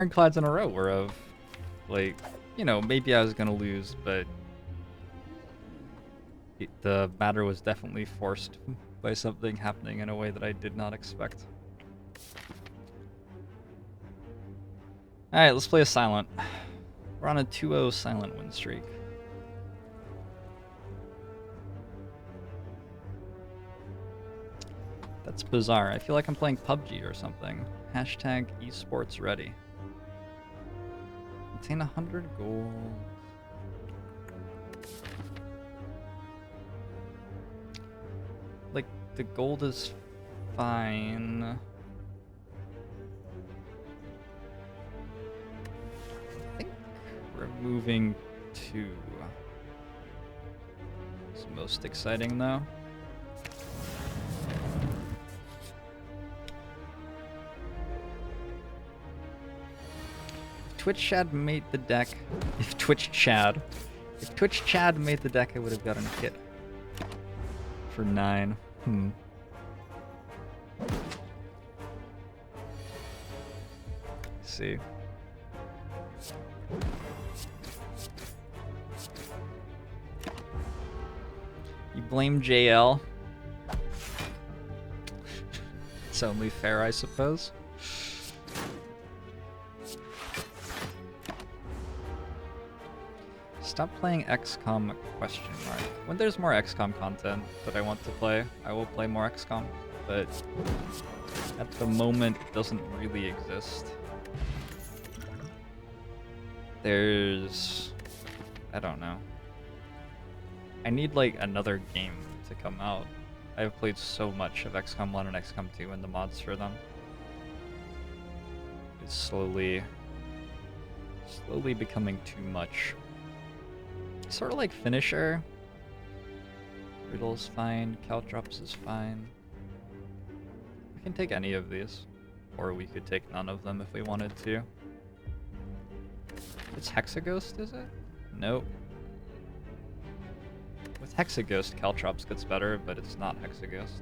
ironclads in a row were of, like, you know, maybe I was gonna lose, but the matter was definitely forced by something happening in a way that I did not expect. Alright, let's play a silent. We're on a 2-0 silent win streak. That's bizarre. I feel like I'm playing PUBG or something. Hashtag esports ready. Obtain 100 gold. Like, the gold is fine. I think removing 2 is most exciting though. Twitch Chad made the deck. If Twitch Chad made the deck, I would have gotten a hit for 9. Let's see. You blame JL. It's only fair, I suppose. Stop playing XCOM ? When there's more XCOM content that I want to play, I will play more XCOM, but at the moment it doesn't really exist. There's... I don't know. I need like another game to come out. I've played so much of XCOM 1 and XCOM 2 and the mods for them. It's slowly becoming too much. Sort of like Finisher. Riddle's fine, Caltrops is fine. We can take any of these. Or we could take none of them if we wanted to. It's Hexaghost, is it? Nope. With Hexaghost, Caltrops gets better, but it's not Hexaghost.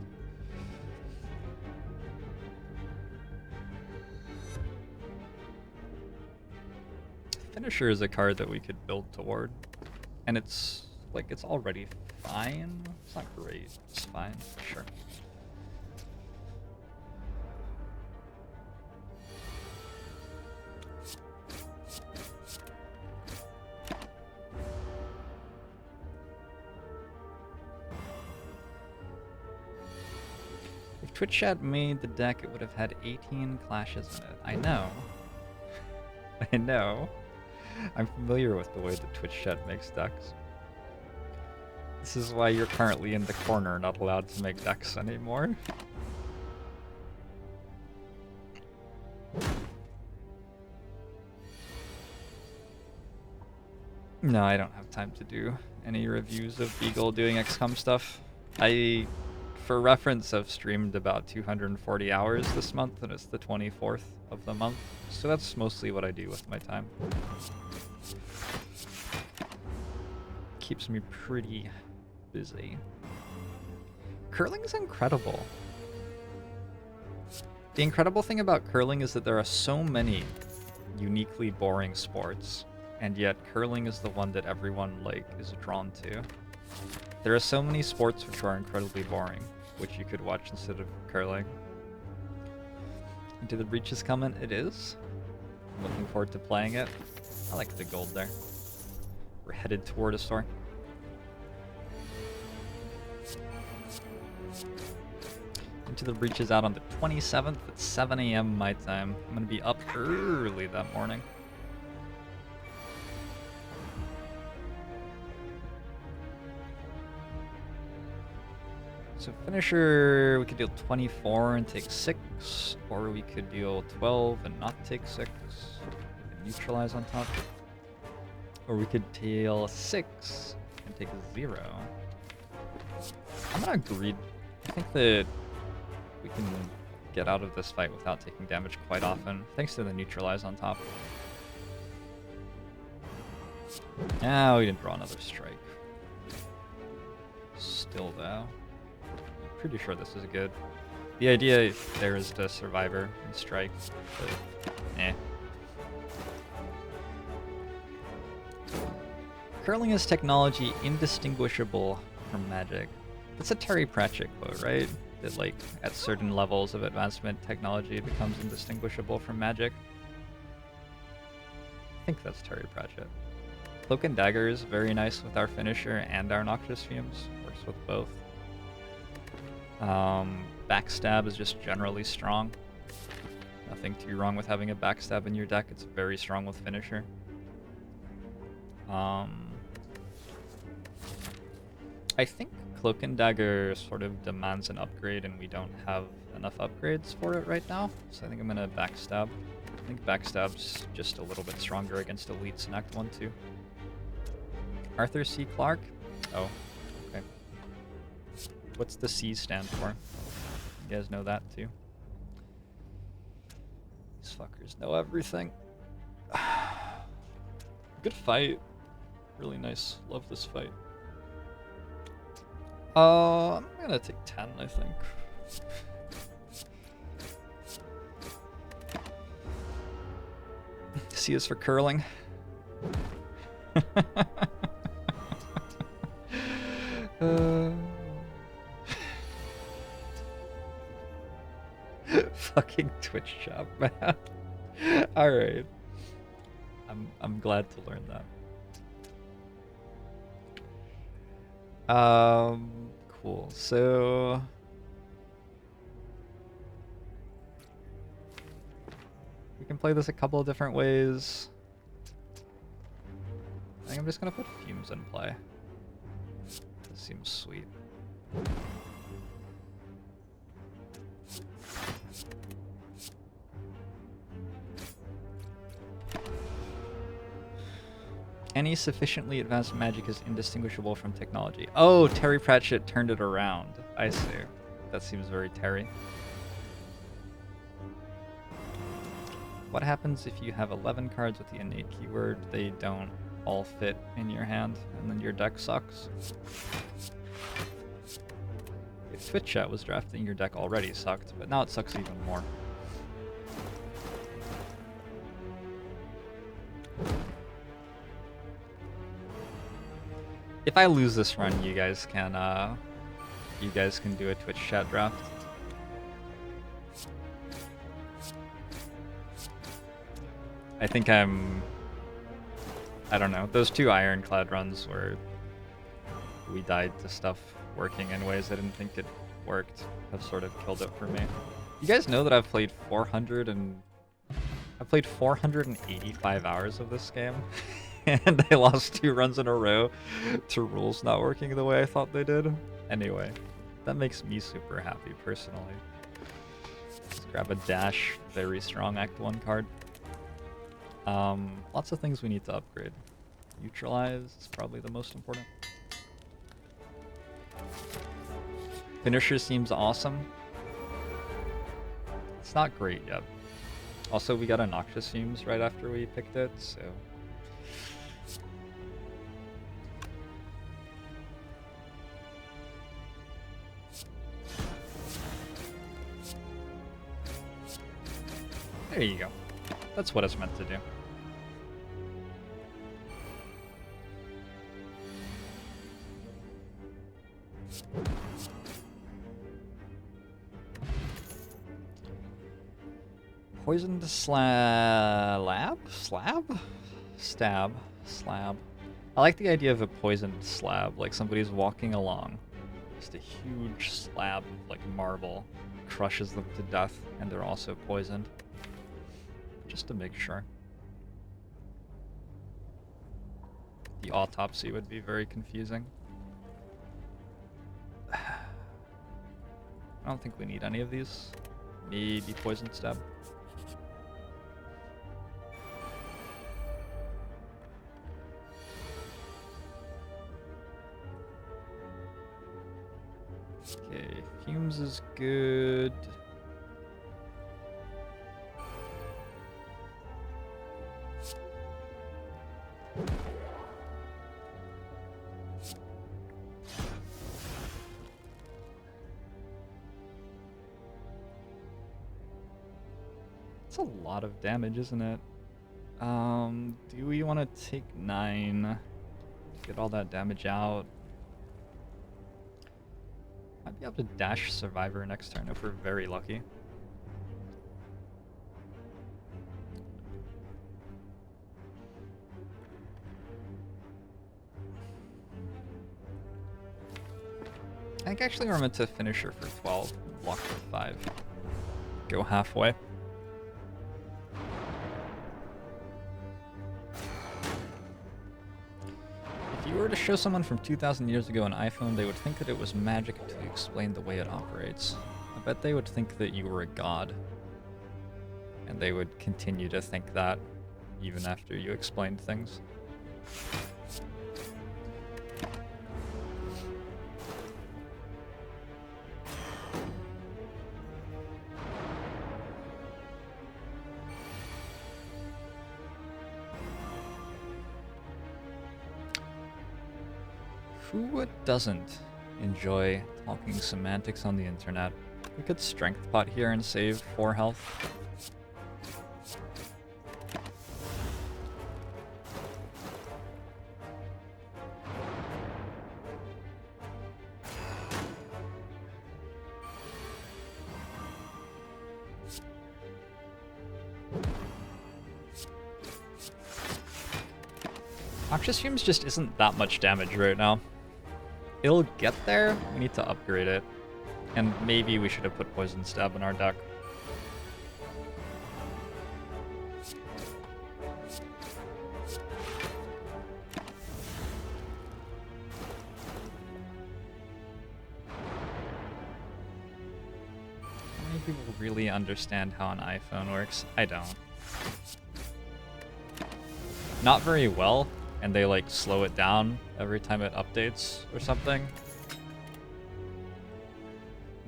Finisher is a card that we could build toward. And it's, like, it's already fine. It's not great. It's fine, sure. If Twitch Chat made the deck, it would have had 18 clashes in it. I know. I know. I'm familiar with the way that Twitch Chat makes decks. This is why you're currently in the corner, not allowed to make decks anymore. No, I don't have time to do any reviews of Beagle doing XCOM stuff. For reference, I've streamed about 240 hours this month, and it's the 24th of the month. So that's mostly what I do with my time. Keeps me pretty busy. Curling is incredible. The incredible thing about curling is that there are so many uniquely boring sports, and yet curling is the one that everyone is drawn to. There are so many sports which are incredibly boring, which you could watch instead of curling. Into the Breaches comment, it is. I'm looking forward to playing it. I like the gold there. We're headed toward a store. Into the Breaches out on the 27th at 7 AM my time. I'm gonna be up early that morning. So Finisher, we could deal 24 and take 6, or we could deal 12 and not take 6, and neutralize on top. Or we could deal 6 and take 0. I'm gonna greed. I think that we can get out of this fight without taking damage quite often, thanks to the neutralize on top. Ah, we didn't draw another strike. Still though. Pretty sure this is good. The idea there is to survivor and strike, but Curling is technology indistinguishable from magic. That's a Terry Pratchett quote, right? That like at certain levels of advancement, technology becomes indistinguishable from magic. I think that's Terry Pratchett. Cloak and Dagger is very nice with our finisher and our Noxious Fumes. Works with both. Backstab is just generally strong. Nothing too wrong with having a backstab in your deck. It's very strong with finisher. I think Cloak and Dagger sort of demands an upgrade, and we don't have enough upgrades for it right now. So I think I'm gonna backstab. I think backstab's just a little bit stronger against elites in Act 1 too. Arthur C. Clarke? Oh, okay. What's the C stand for? You guys know that too? These fuckers know everything. Good fight. Really nice. Love this fight. I'm gonna take 10, I think. C is for curling. Fucking Twitch shop, man. All right. I'm glad to learn that. Cool. So we can play this a couple of different ways. I think I'm just gonna put Fumes in play. This seems sweet. Any sufficiently advanced magic is indistinguishable from technology. Oh, Terry Pratchett turned it around. I see. That seems very Terry. What happens if you have 11 cards with the innate keyword? They don't all fit in your hand, and then your deck sucks. If Twitch chat was drafting, your deck already sucked, but now it sucks even more. If I lose this run, you guys can do a Twitch chat draft. I think I don't know. Those two Ironclad runs where we died to stuff working in ways I didn't think it worked have sort of killed it for me. You guys know that I've played 485 hours of this game. And I lost 2 runs in a row to rules not working the way I thought they did. Anyway, that makes me super happy personally. Let's grab a dash, very strong Act 1 card. Lots of things we need to upgrade. Neutralize is probably the most important. Finisher seems awesome. It's not great yet. Also, we got a Noxious Fumes right after we picked it, so... There you go. That's what it's meant to do. Poisoned slab? Stab. Slab. I like the idea of a poisoned slab, like somebody's walking along. Just a huge slab of like marble crushes them to death, and they're also poisoned. Just to make sure. The autopsy would be very confusing. I don't think we need any of these. Maybe poison stab. Okay, Fumes is good. That's a lot of damage, isn't it? Do we want to take 9? Get all that damage out. Might be able to dash Survivor next turn if we're very lucky. I think actually we're meant to finish her for 12, block for 5. Go halfway. If you were to show someone from 2,000 years ago an iPhone, they would think that it was magic until you explained the way it operates. I bet they would think that you were a god. And they would continue to think that, even after you explained things. Who doesn't enjoy talking semantics on the internet? We could strength pot here and save 4 health. Noxious Fumes just isn't that much damage right now. It'll get there, we need to upgrade it. And maybe we should have put Poison Stab in our deck. How many people really understand how an iPhone works? I don't. Not very well. And they like slow it down every time it updates or something.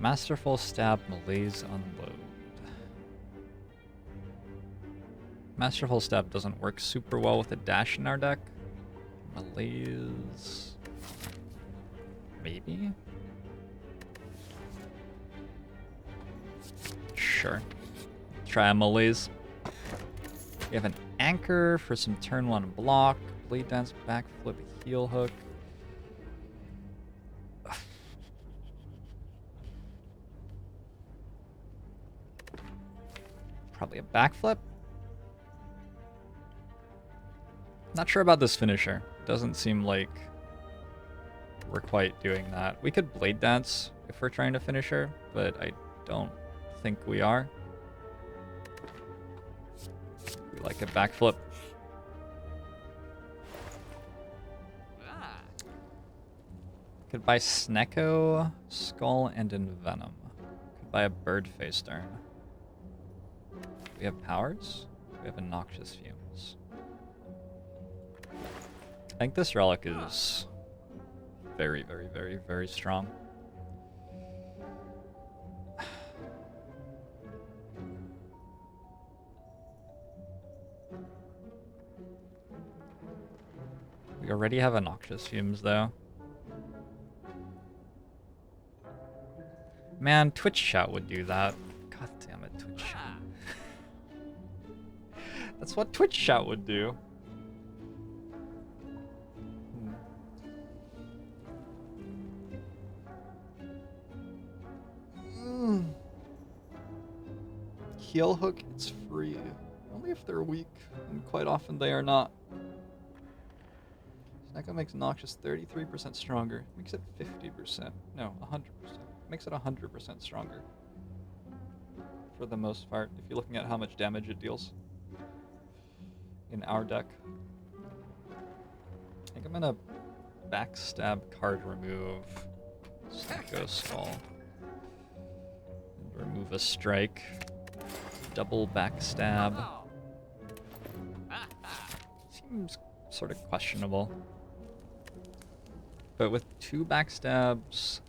Masterful Stab, Malaise, Unload. Masterful Stab doesn't work super well with a dash in our deck. Malaise... maybe? Sure. Try a Malaise. We have an Anchor for some turn 1 block. Blade Dance, Backflip, Heel Hook. Probably a Backflip. Not sure about this finisher. Doesn't seem like we're quite doing that. We could Blade Dance if we're trying to finish her, but I don't think we are. We like a Backflip. Could buy Snecko, Skull, and Envenom. Could buy a Birdface turn. We have powers. We have a Noxious Fumes. I think this relic is very, very, very, very strong. We already have a Noxious Fumes, though. Man, Twitch chat would do that. God damn it, Twitch chat. That's what Twitch chat would do. Heel Hook, it's free. Only if they're weak, and quite often they are not. Snecko makes Noxious 33% stronger. Makes it 50%. No, 100%. Makes it 100% stronger. For the most part, if you're looking at how much damage it deals. In our deck. I think I'm gonna backstab card remove Snecko Skull. And remove a strike. Double backstab. Seems sort of questionable. But with 2 backstabs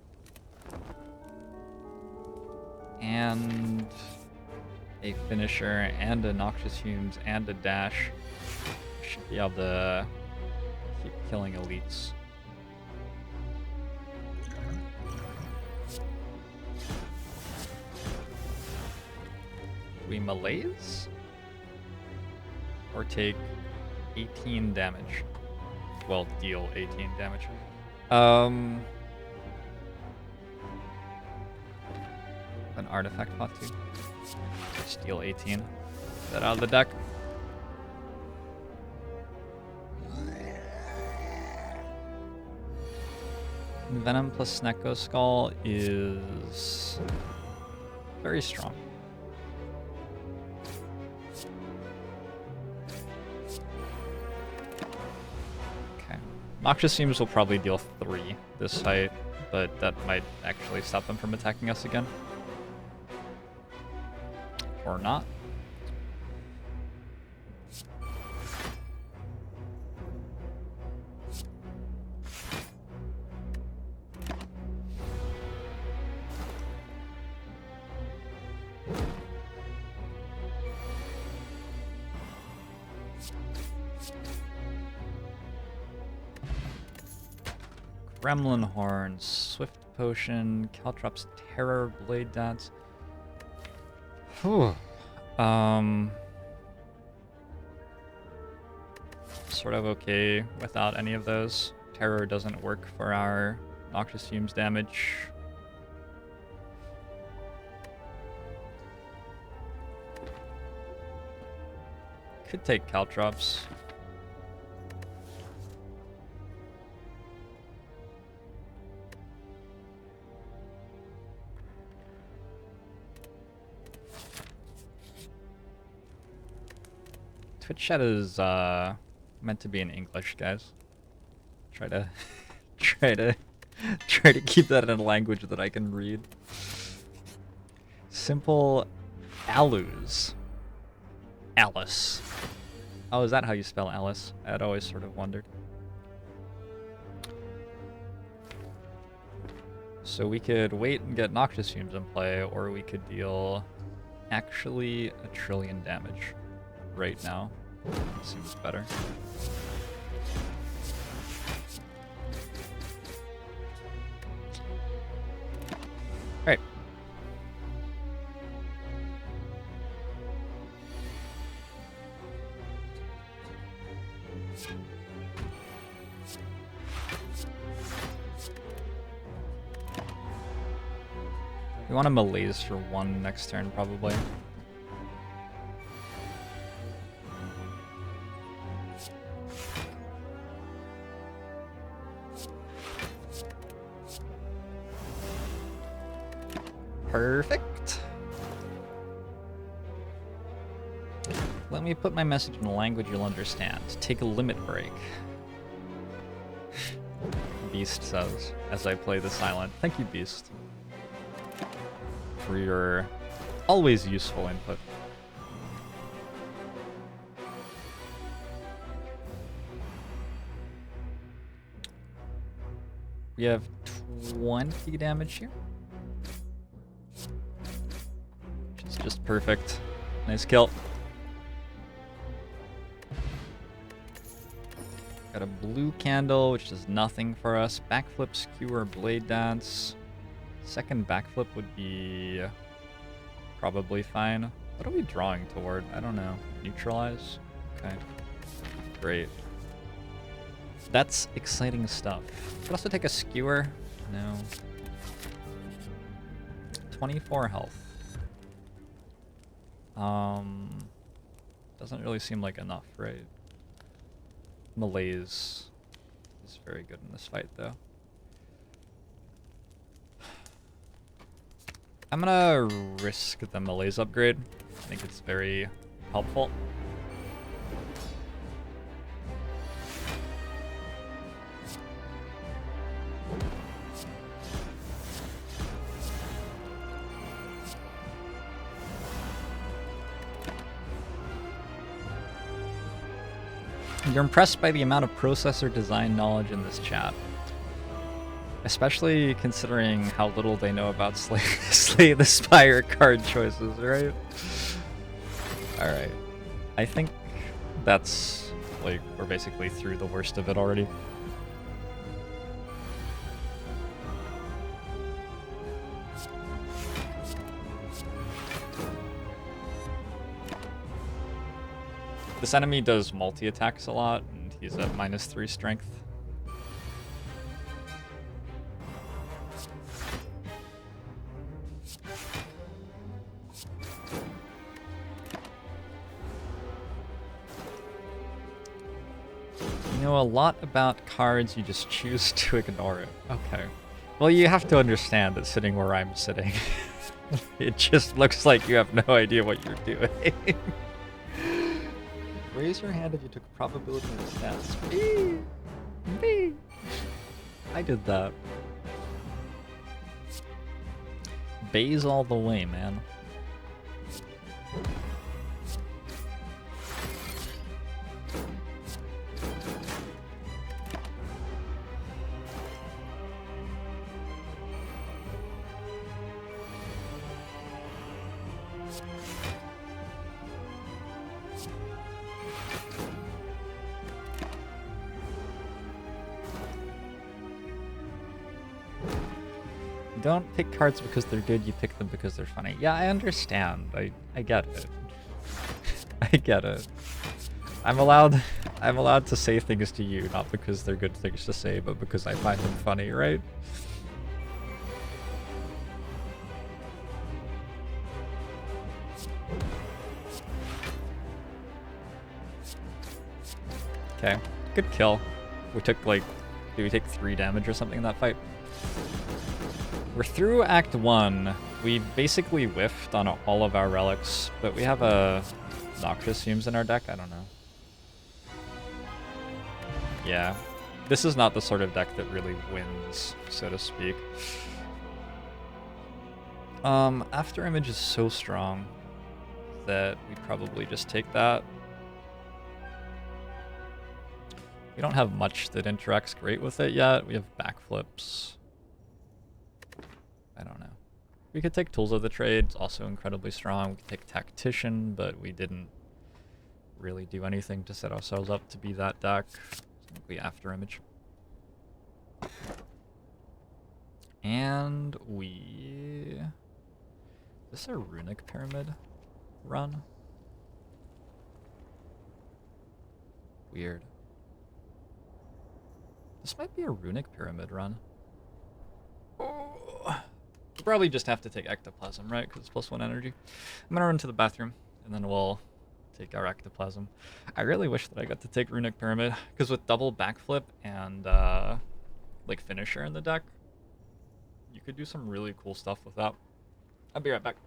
and a finisher and a Noxious Fumes and a dash, should be able to keep killing elites. We Malaise? Or take 18 damage? well, deal 18 damage. An artifact pot too. Just deal 18. Get that out of the deck. Venom plus Snecko Skull is very strong. Okay. Noxious Fumes will probably deal 3 this fight, but that might actually stop them from attacking us again. Or not. Gremlin Horn, Swift Potion, Caltrops Terror, Blade Dance. Whew. Sort of okay without any of those. Terror doesn't work for our Noxious Fumes damage. Could take Caltrops. Flechettes is meant to be in English, guys. Try to keep that in a language that I can read. Simple Alus. Alice. Oh, is that how you spell Alice? I'd always sort of wondered. So we could wait and get Noxious Fumes in play, or we could deal actually 1 trillion damage right now. Seems better. Alright. We want to malaise for 1 next turn, probably. Perfect. Let me put my message in a language you'll understand. Take a limit break. Beast says, as I play the silent. Thank you, Beast, for your always useful input. We have 20 damage here. Just perfect. Nice kill. Got a blue candle, which does nothing for us. Backflip, Skewer, Blade Dance. Second backflip would be probably fine. What are we drawing toward? I don't know. Neutralize? Okay. Great. That's exciting stuff. Could also take a Skewer. No. 24 health. Doesn't really seem like enough, right? Malaise is very good in this fight, though. I'm gonna risk the malaise upgrade. I think it's very helpful. You're impressed by the amount of processor design knowledge in this chat. Especially considering how little they know about Slay the Spire card choices, right? Alright. I think that's, like, we're basically through the worst of it already. This enemy does multi-attacks a lot, and He's at -3 strength. You know a lot about cards, you just choose to ignore it. Okay. Well, you have to understand that sitting where I'm sitting, it just looks like you have no idea what you're doing. Raise your hand if you took probability and stats. Me. I did that. Bays all the way, man. Don't pick cards because they're good, you pick them because they're funny. Yeah, I understand. I get it. I get it. I'm allowed to say things to you, not because they're good things to say, but because I find them funny, right? Okay, good kill. We took like, did we take 3 damage or something in that fight? We're through Act 1. We basically whiffed on all of our relics, but we have a Noxious Fumes in our deck, I don't know. Yeah, this is not the sort of deck that really wins, so to speak. After Image is so strong that we probably just take that. We don't have much that interacts great with it yet. We have backflips. I don't know. We could take Tools of the Trade, it's also incredibly strong. We could take Tactician, but we didn't really do anything to set ourselves up to be that deck. We After Image. And we... Is this a Runic Pyramid run? Weird. This might be a Runic Pyramid run. Oh. We'll probably just have to take Ectoplasm, right? Because it's +1 energy. I'm gonna run to the bathroom, and then we'll take our Ectoplasm. I really wish that I got to take Runic Pyramid, because with double backflip and like finisher in the deck, you could do some really cool stuff with that. I'll be right back.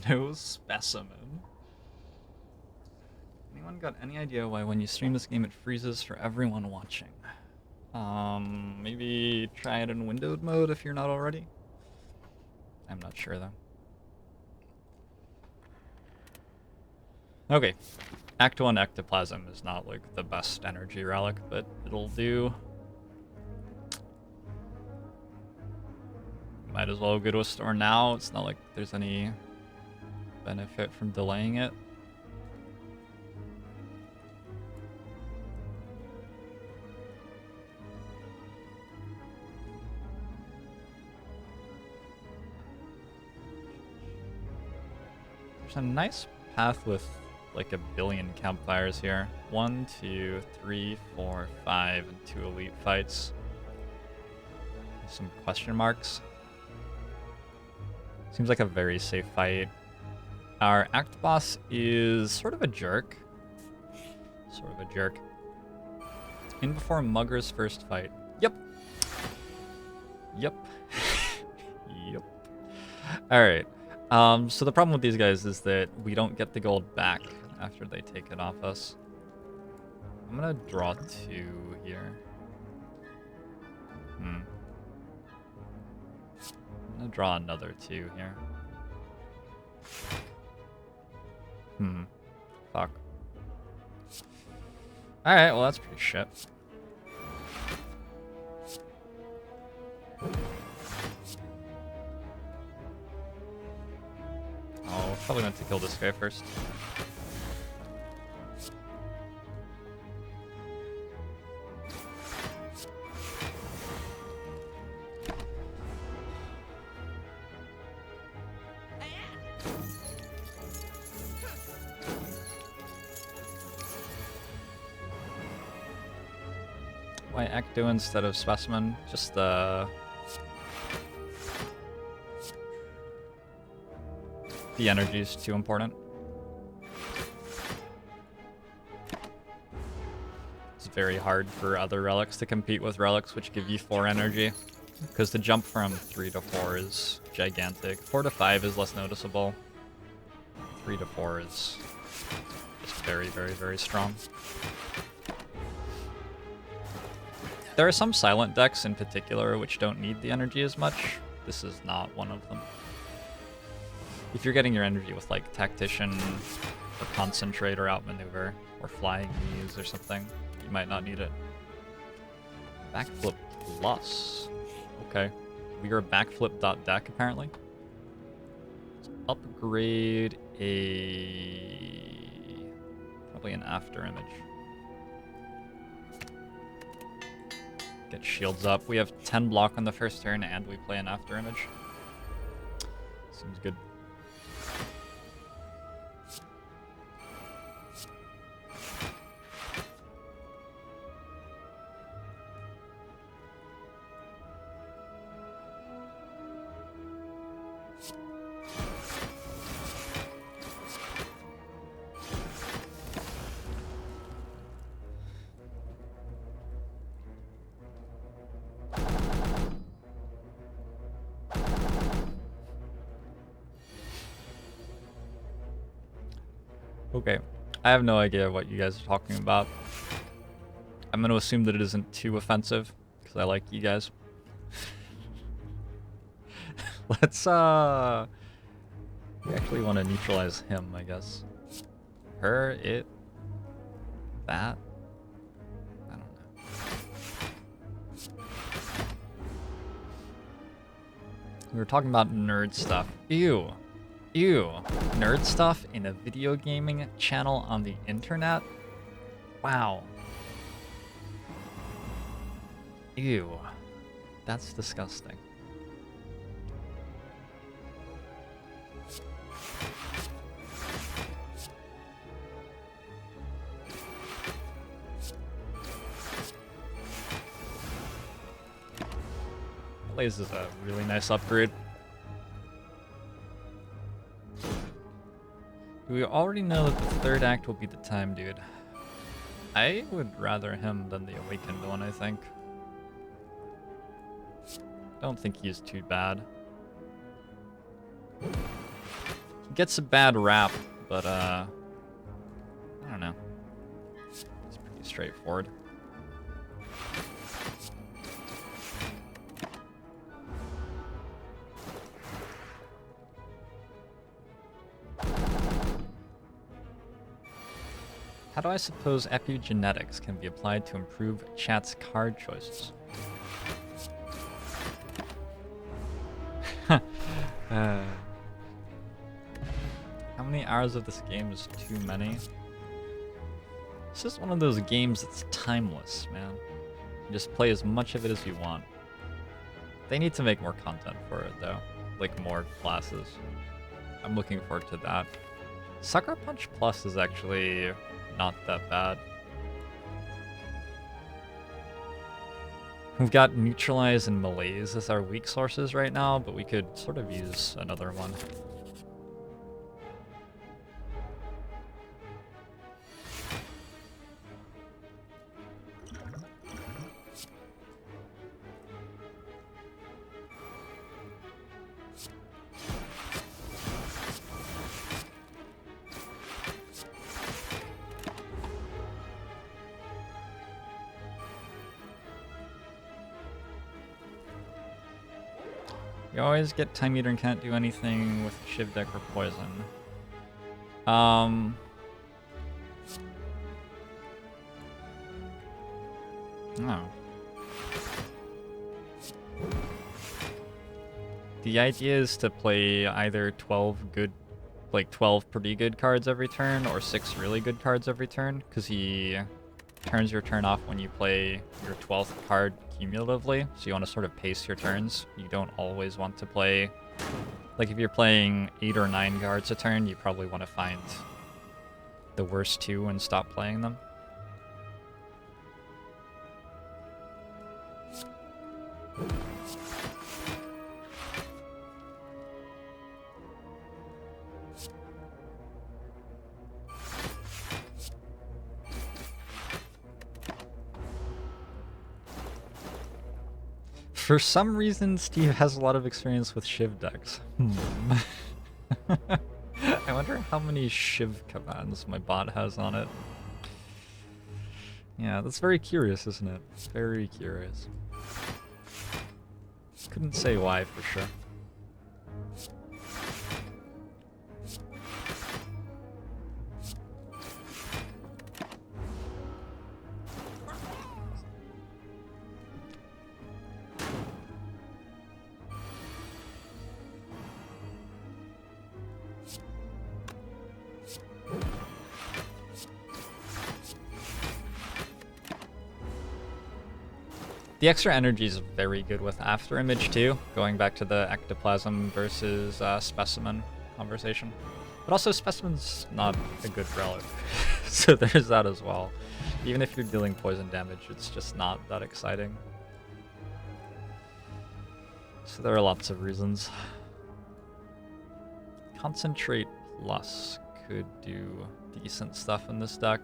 No specimen. Anyone got any idea why when you stream this game it freezes for everyone watching? Maybe try it in windowed mode if you're not already? I'm not sure though. Okay. Act 1 Ectoplasm is not like the best energy relic, but it'll do. Might as well go to a store now. It's not like there's any benefit from delaying it. There's a nice path with like a billion campfires here. 1, 2, 3, 4, 5, and 2 elite fights. Some question marks. Seems like a very safe fight. Our act boss is sort of a jerk. Sort of a jerk. In before Mugger's first fight. Yep. Yep. Yep. Alright. So the problem with these guys is that we don't get the gold back after they take it off us. I'm gonna draw 2 here. I'm gonna draw another 2 here. Fuck. Alright, well that's pretty shit. Oh, probably meant to kill this guy first. Why Ecto instead of Specimen? Just the energy is too important. It's very hard for other relics to compete with relics which give you 4 energy, because the jump from 3 to 4 is gigantic. 4 to 5 is less noticeable. 3 to 4 is just very, very, very strong. There are some silent decks in particular which don't need the energy as much. This is not one of them. If you're getting your energy with like Tactician or Concentrate or Outmaneuver or Flying Knees or something, you might not need it. Backflip plus. Okay. We are backflip.deck apparently. Let's upgrade probably an after image. Get shields up. We have 10 block on the first turn and we play an after image. Seems good. Okay, I have no idea what you guys are talking about. I'm going to assume that it isn't too offensive, because I like you guys. Let's, we actually want to neutralize him, I guess. Her, it, that. I don't know. We were talking about nerd stuff. Ew. Ew. Nerd stuff in a video gaming channel on the internet? Wow. Ew. That's disgusting. Blaze is a really nice upgrade. We already know that the third act will be the time, dude. I would rather him than the Awakened one, I think. Don't think he's too bad. He gets a bad rap, but I don't know. It's pretty straightforward. do I suppose epigenetics can be applied to improve chat's card choices? How many hours of this game is too many? It's just one of those games that's timeless, man. You just play as much of it as you want. They need to make more content for it, though. Like, more classes. I'm looking forward to that. Sucker Punch Plus is actually not that bad. We've got Neutralize and Malaise as our weak sources right now, but we could sort of use another one. You always get Time Meter and can't do anything with Shiv deck or Poison. No. The idea is to play either 12 good, like 12 pretty good cards every turn, or 6 really good cards every turn, because he turns your turn off when you play your 12th card cumulatively, so you want to sort of pace your turns. You don't always want to play, like if you're playing 8 or 9 cards a turn, you probably want to find the worst 2 and stop playing them. For some reason, Steve has a lot of experience with Shiv decks. I wonder how many Shiv commands my bot has on it. Yeah, that's very curious, isn't it? Very curious. Couldn't say why for sure. The extra energy is very good with After Image too, going back to the Ectoplasm versus Specimen conversation. But also Specimen's not a good relic, so there's that as well. Even if you're dealing poison damage, it's just not that exciting. So there are lots of reasons. Concentrate Plus could do decent stuff in this deck.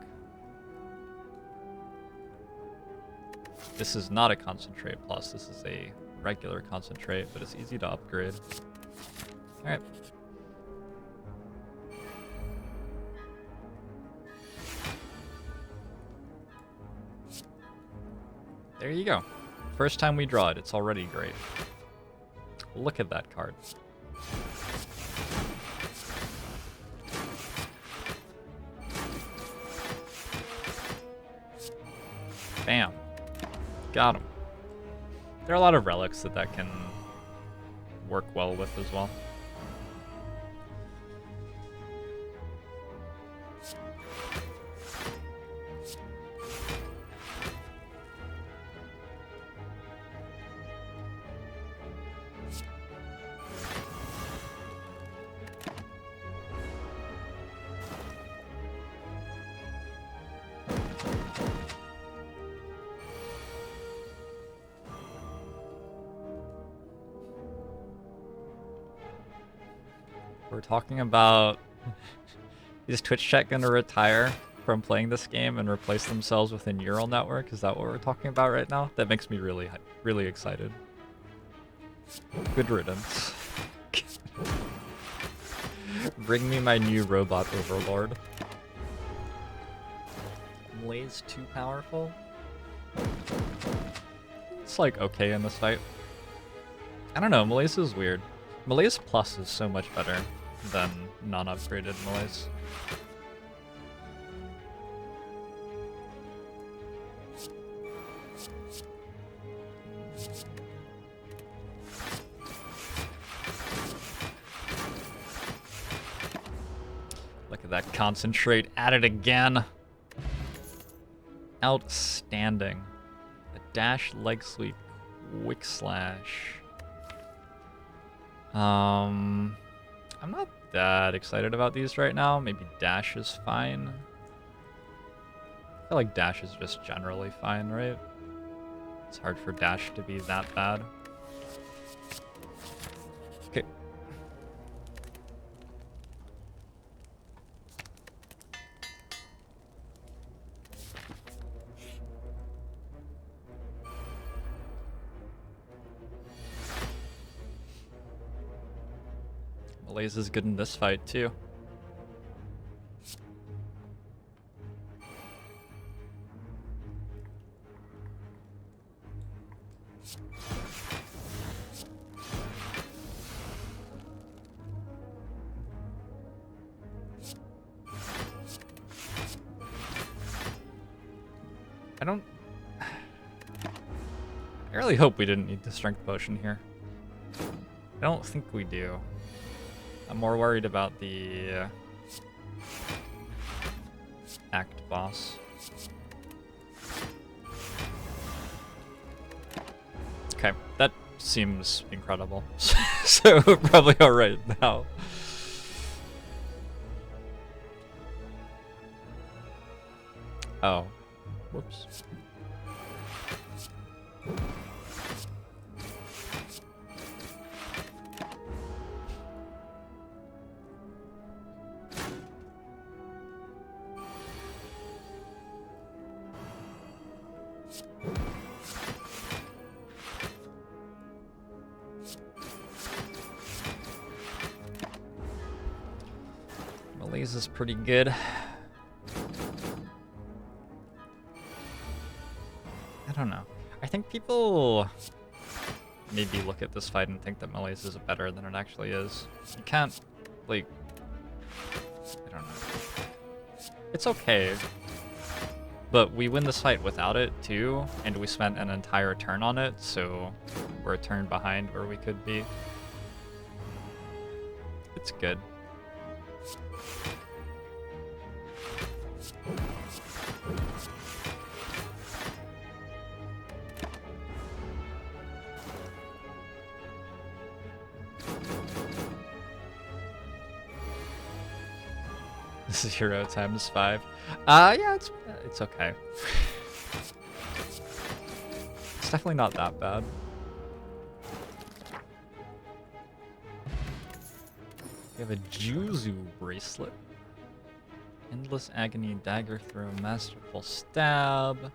This is not a Concentrate Plus, this is a regular Concentrate, but it's easy to upgrade. Alright. There you go. First time we draw it, it's already great. Look at that card. Bam. Got him. There are a lot of relics that can work well with as well. We're talking about, is Twitch chat gonna retire from playing this game and replace themselves with a neural network? Is that what we're talking about right now? That makes me really, really excited. Good riddance. Bring me my new robot overlord. Malaise too powerful? It's like okay in this fight. I don't know, Malaise is weird. Malaise Plus is so much better than non-upgraded Malaise. that concentrate at it again. Outstanding. A dash, leg sweep, quick slash. I'm not that excited about these right now. Maybe dash is fine. I feel like dash is just generally fine, right? It's hard for dash to be that bad. Okay. Malaise is good in this fight, too. I really hope we didn't need the strength potion here. I don't think we do. I'm more worried about the act boss. Okay, that seems incredible. So we're probably alright now. Oh. Whoops. Malaise is pretty good. I don't know. I think people maybe look at this fight and think that Malaise is better than it actually is. You can't, like, I don't know. It's okay. But we win this fight without it, too, and we spent an entire turn on it, so we're a turn behind where we could be. It's good. This is hero times 5. Yeah, it's okay. It's definitely not that bad. We have a Juzu bracelet. Endless Agony, Dagger Throw, Masterful Stab.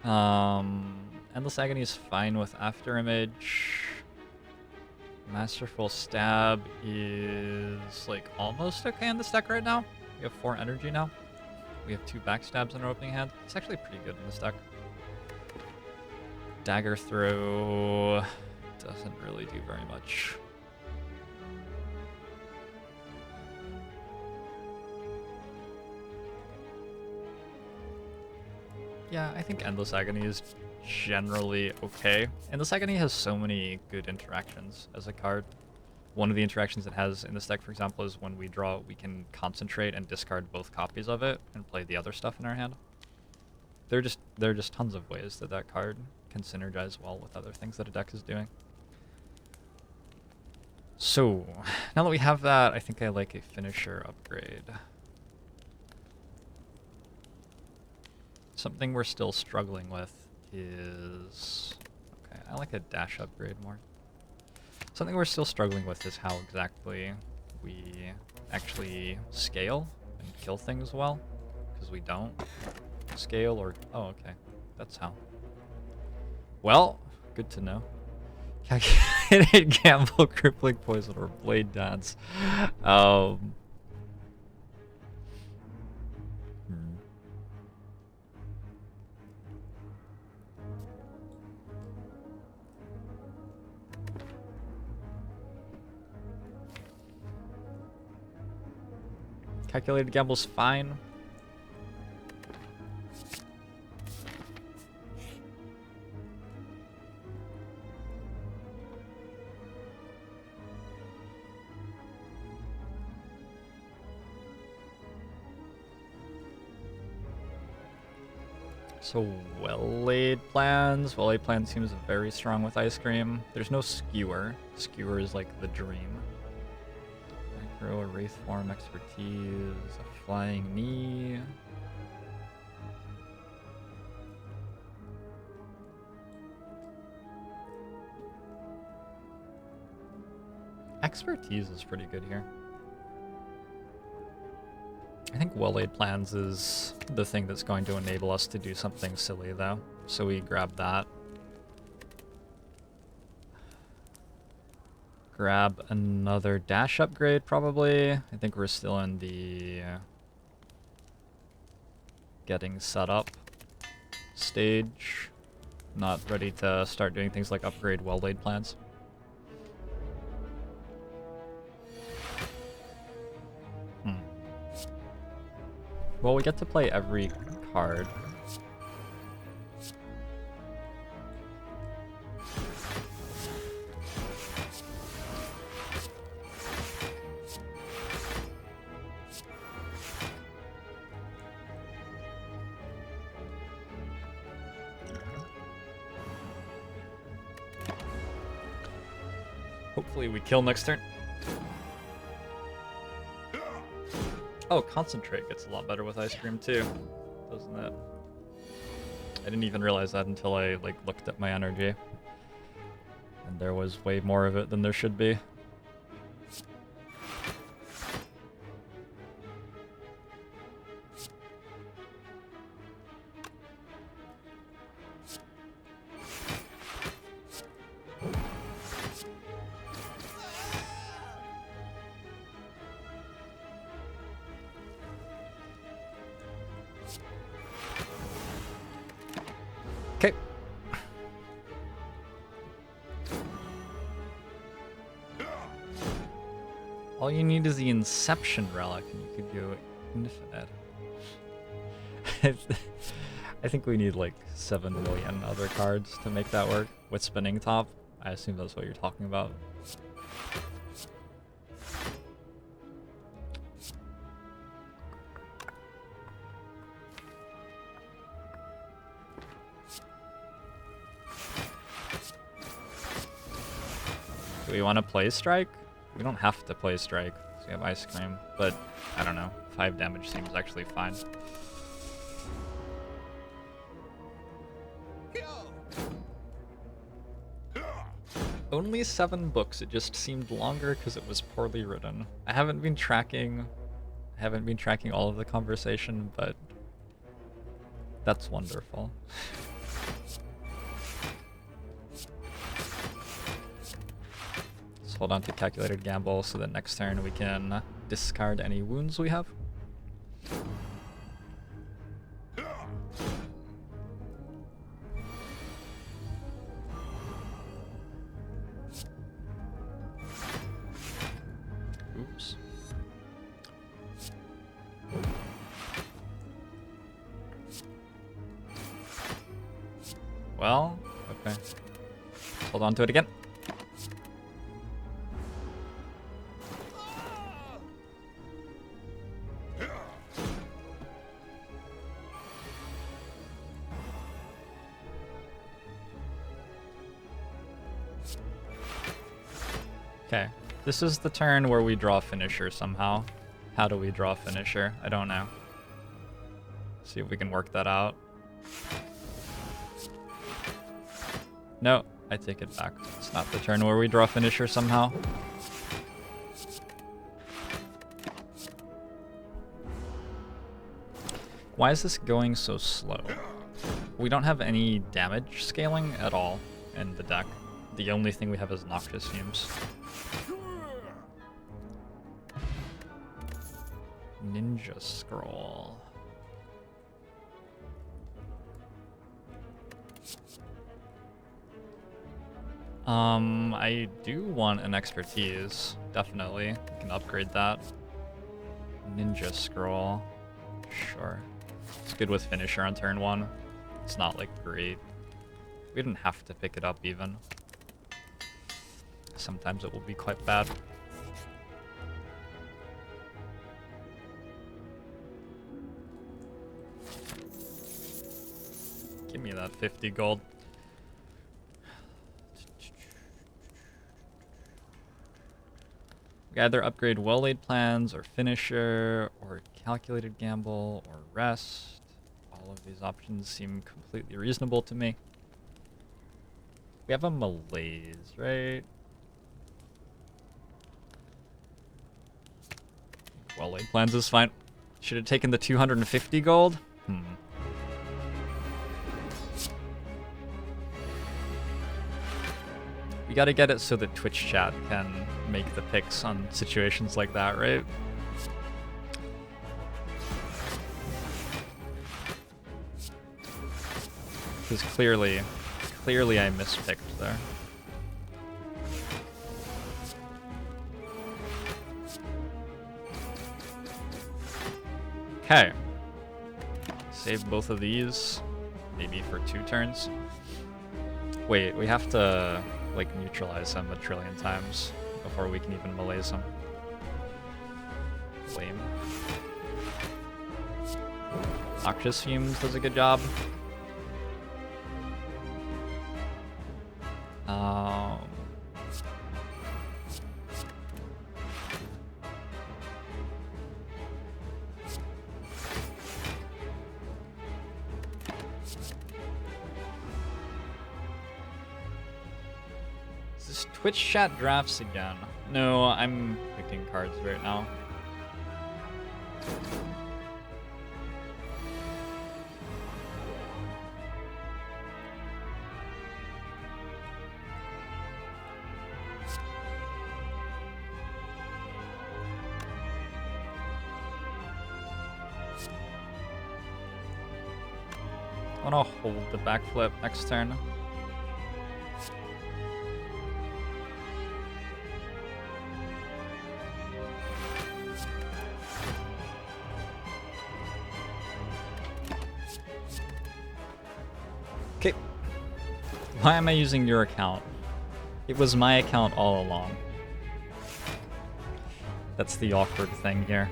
Endless Agony is fine with After Image. Masterful Stab is like almost okay in this deck right now. We have 4 energy now. We have 2 backstabs in our opening hand. It's actually pretty good in this deck. Dagger Throw doesn't really do very much. Yeah, I think Endless Agony is generally okay. Endless Agony has so many good interactions as a card. One of the interactions it has in this deck, for example, is when we draw, we can concentrate and discard both copies of it and play the other stuff in our hand. There are just tons of ways that that card can synergize well with other things that a deck is doing. So, now that we have that, I think I like a finisher upgrade. Something we're still struggling with is... Okay, I like a dash upgrade more. Something we're still struggling with is how exactly we actually scale and kill things well. Because we don't scale or... Oh, okay. That's how. Well, good to know. Calculated Gamble, Crippling Poison, or Blade Dance. Calculated Gamble's fine. So well-laid plans. Well-laid plan seems very strong with ice cream. There's no skewer. Skewer is like the dream. Micro, a wraith form, expertise, a flying knee. Expertise is pretty good here. I think well-laid plans is the thing that's going to enable us to do something silly, though. So we grab that. Grab another dash upgrade, probably. I think we're still in the getting set up stage. Not ready to start doing things like upgrade well-laid plans. Well, we get to play every card. Hopefully we kill next turn. Oh, Concentrate gets a lot better with Ice Cream too, doesn't it? I didn't even realize that until I looked at my energy. And there was way more of it than there should be. Okay. All you need is the Inception Relic, and you could go infinite. I think we need like 7 million other cards to make that work with Spinning Top. I assume that's what you're talking about. Do we want to play Strike? We don't have to play Strike, because we have Ice Cream, but I don't know. 5 damage seems actually fine. Only 7 books. It just seemed longer because it was poorly written. I haven't been tracking all of the conversation, but that's wonderful. Let's hold on to Calculated Gamble so that next turn we can discard any wounds we have. Oops. Well, okay. Let's hold on to it again. Okay. This is the turn where we draw Finisher somehow. How do we draw Finisher? I don't know. See if we can work that out. No, I take it back. It's not the turn where we draw Finisher somehow. Why is this going so slow? We don't have any damage scaling at all in the deck. The only thing we have is Noxious Fumes. Ninja Scroll. I do want an Expertise, definitely. We can upgrade that. Ninja Scroll. Sure. It's good with Finisher on turn 1. It's not like great. We didn't have to pick it up even. Sometimes it will be quite bad. Give me that 50 gold. We either upgrade well-laid plans, or finisher, or calculated gamble, or rest. All of these options seem completely reasonable to me. We have a malaise, right? Well-laid plans is fine. Should have taken the 250 gold? We gotta get it so that Twitch chat can make the picks on situations like that, right? Because clearly I mispicked there. Okay. Save both of these, maybe for 2 turns. Wait, we have to, like, neutralize him a trillion times before we can even malaise him. Lame. Noxious Fumes does a good job. Twitch chat drafts again. No, I'm picking cards right now. I want to hold the backflip next turn. Okay. Why am I using your account? It was my account all along. That's the awkward thing here.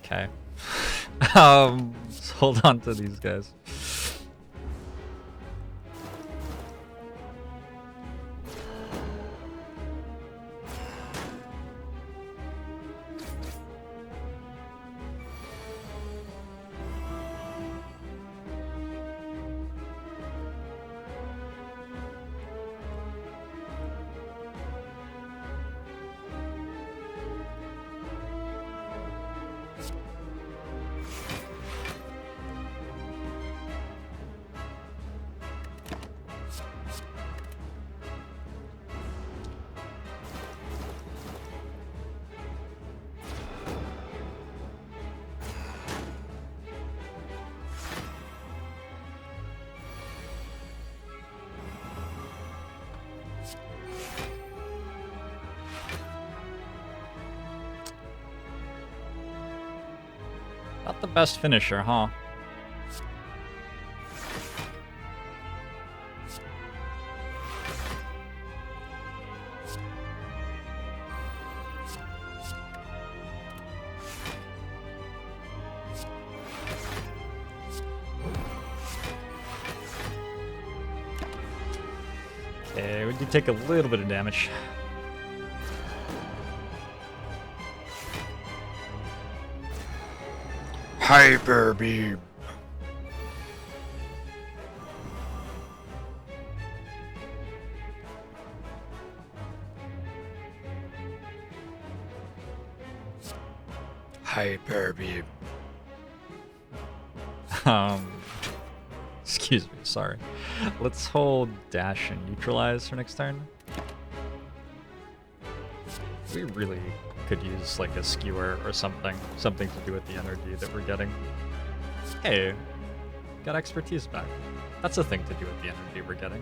Okay. Let's hold on to these guys. Not the best finisher, huh? Okay, we do take a little bit of damage. Hyper beam. Hyper beam. Excuse me, sorry. Let's hold dash and neutralize for next turn. We really could use like a skewer or something to do with the energy that we're getting. Hey, Got expertise back. That's a thing to do with the energy we're getting.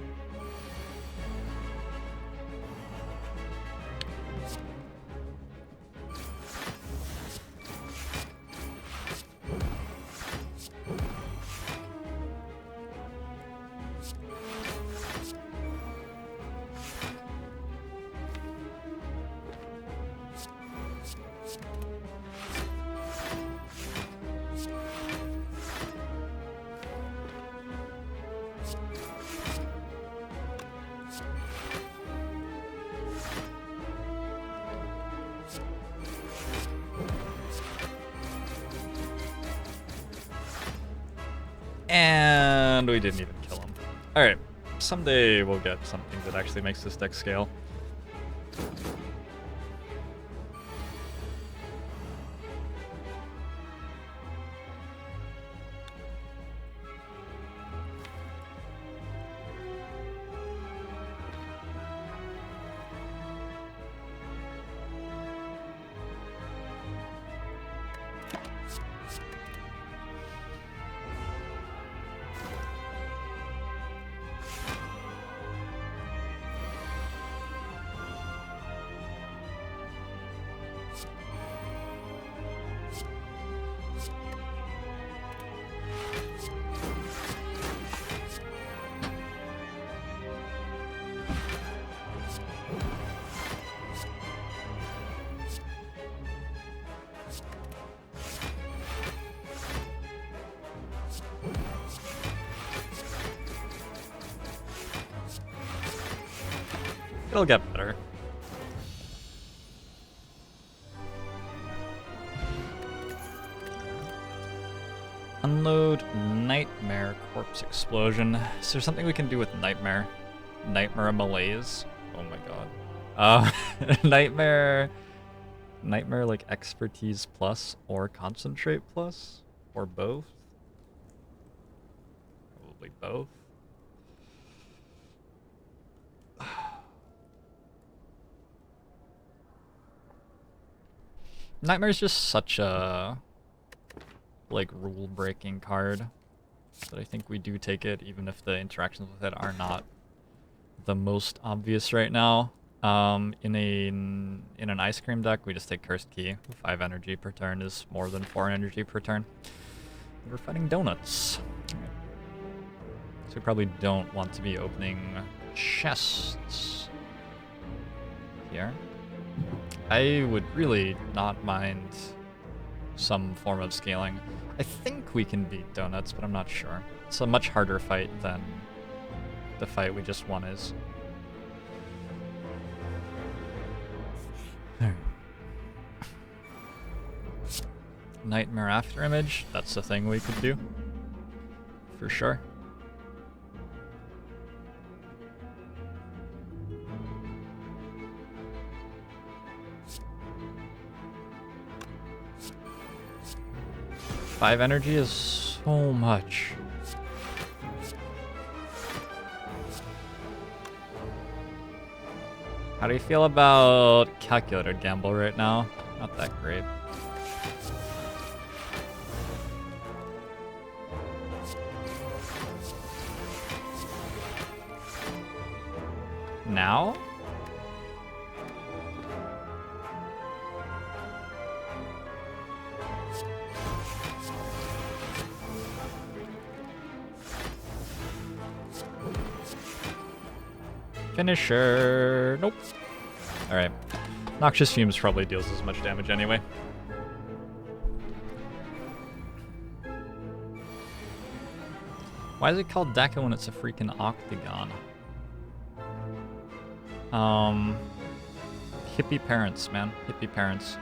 And we didn't even kill him. Alright, someday we'll get something that actually makes this deck scale. It'll get better. Unload Nightmare Corpse Explosion. Is there something we can do with Nightmare? Nightmare Malaise? Oh my god. Nightmare like Expertise Plus or Concentrate Plus? Or both? Probably both. Nightmare's just such a like rule-breaking card that I think we do take it, even if the interactions with it are not the most obvious right now. In an ice cream deck, we just take Cursed Key. 5 energy per turn is more than 4 energy per turn. We're fighting donuts. Right. So we probably don't want to be opening chests here. I would really not mind some form of scaling. I think we can beat donuts, but I'm not sure. It's a much harder fight than the fight we just won is. Nightmare Afterimage, that's the thing we could do. For sure. Five energy is so much. How do you feel about Calculated Gamble right now? Not that great. Now? Finisher. Nope. Alright. Noxious Fumes probably deals as much damage anyway. Why is it called Deca when it's a freaking octagon? Hippie parents, man. Hippie parents.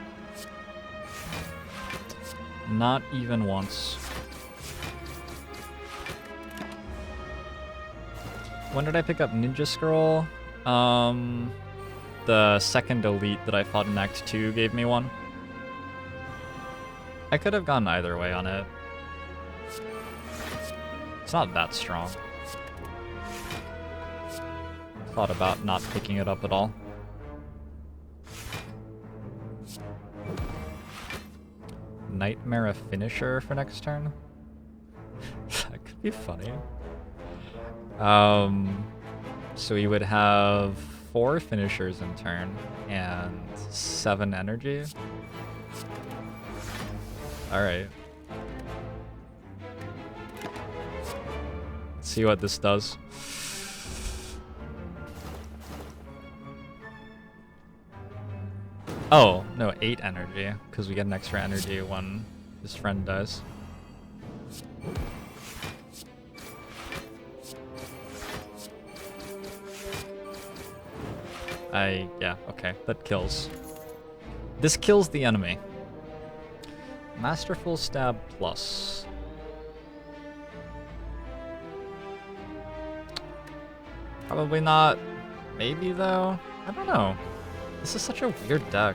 Not even once. When did I pick up Ninja Scroll? The second elite that I fought in Act 2 gave me one. I could have gone either way on it. It's not that strong. Thought about not picking it up at all. Nightmare a finisher for next turn? That could be funny. So we would have 4 finishers in turn and 7 energy. Alright. Let's see what this does. Oh, no, 8 energy, because we get an extra energy when his friend dies. Yeah, okay, that kills. This kills the enemy. Masterful Stab Plus. Probably not. Maybe, though? I don't know. This is such a weird deck.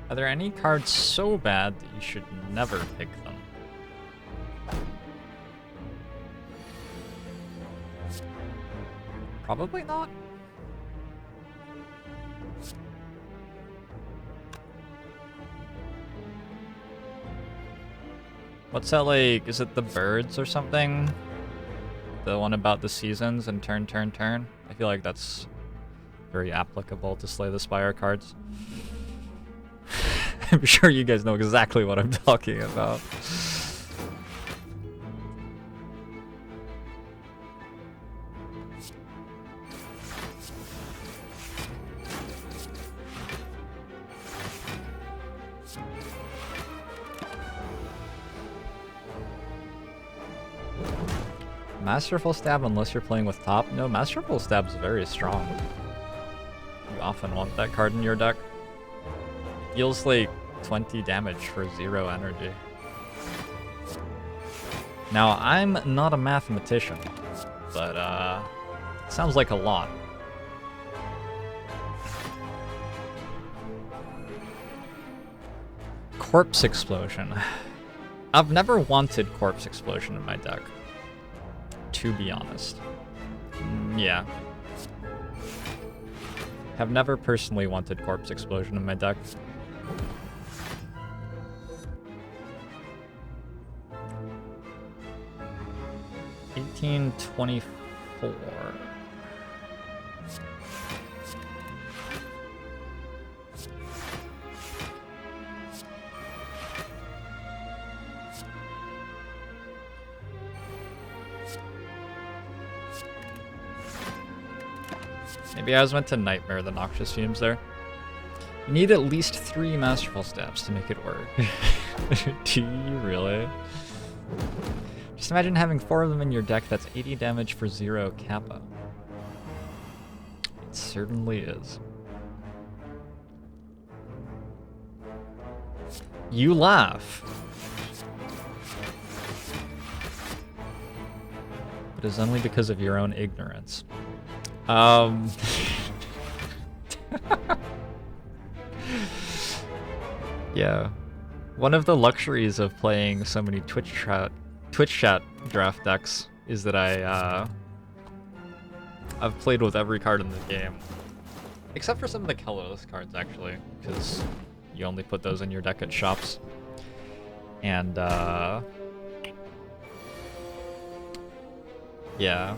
Are there any cards so bad that you should never pick them? Probably not. What's that like? Is it the birds or something? The one about the seasons and turn, turn, turn? I feel like that's very applicable to Slay the Spire cards. I'm sure you guys know exactly what I'm talking about. Masterful Stab unless you're playing with top? No, Masterful Stab's very strong. You often want that card in your deck. Deals like 20 damage for 0 energy. Now, I'm not a mathematician, but it sounds like a lot. Corpse Explosion. I've never wanted Corpse Explosion in my deck, to be honest. Yeah. Have never personally wanted Corpse Explosion in my deck. $18.24. Maybe I was meant to Nightmare the Noxious Fumes there. You need at least 3 Masterful Stabs to make it work. Do you really? Just imagine having 4 of them in your deck. That's 80 damage for 0 Kappa. It certainly is. You laugh. But it's only because of your own ignorance. Yeah. One of the luxuries of playing so many Twitch chat draft decks is that I've played with every card in the game. Except for some of the colorless cards, actually, because you only put those in your deck at shops. And, yeah.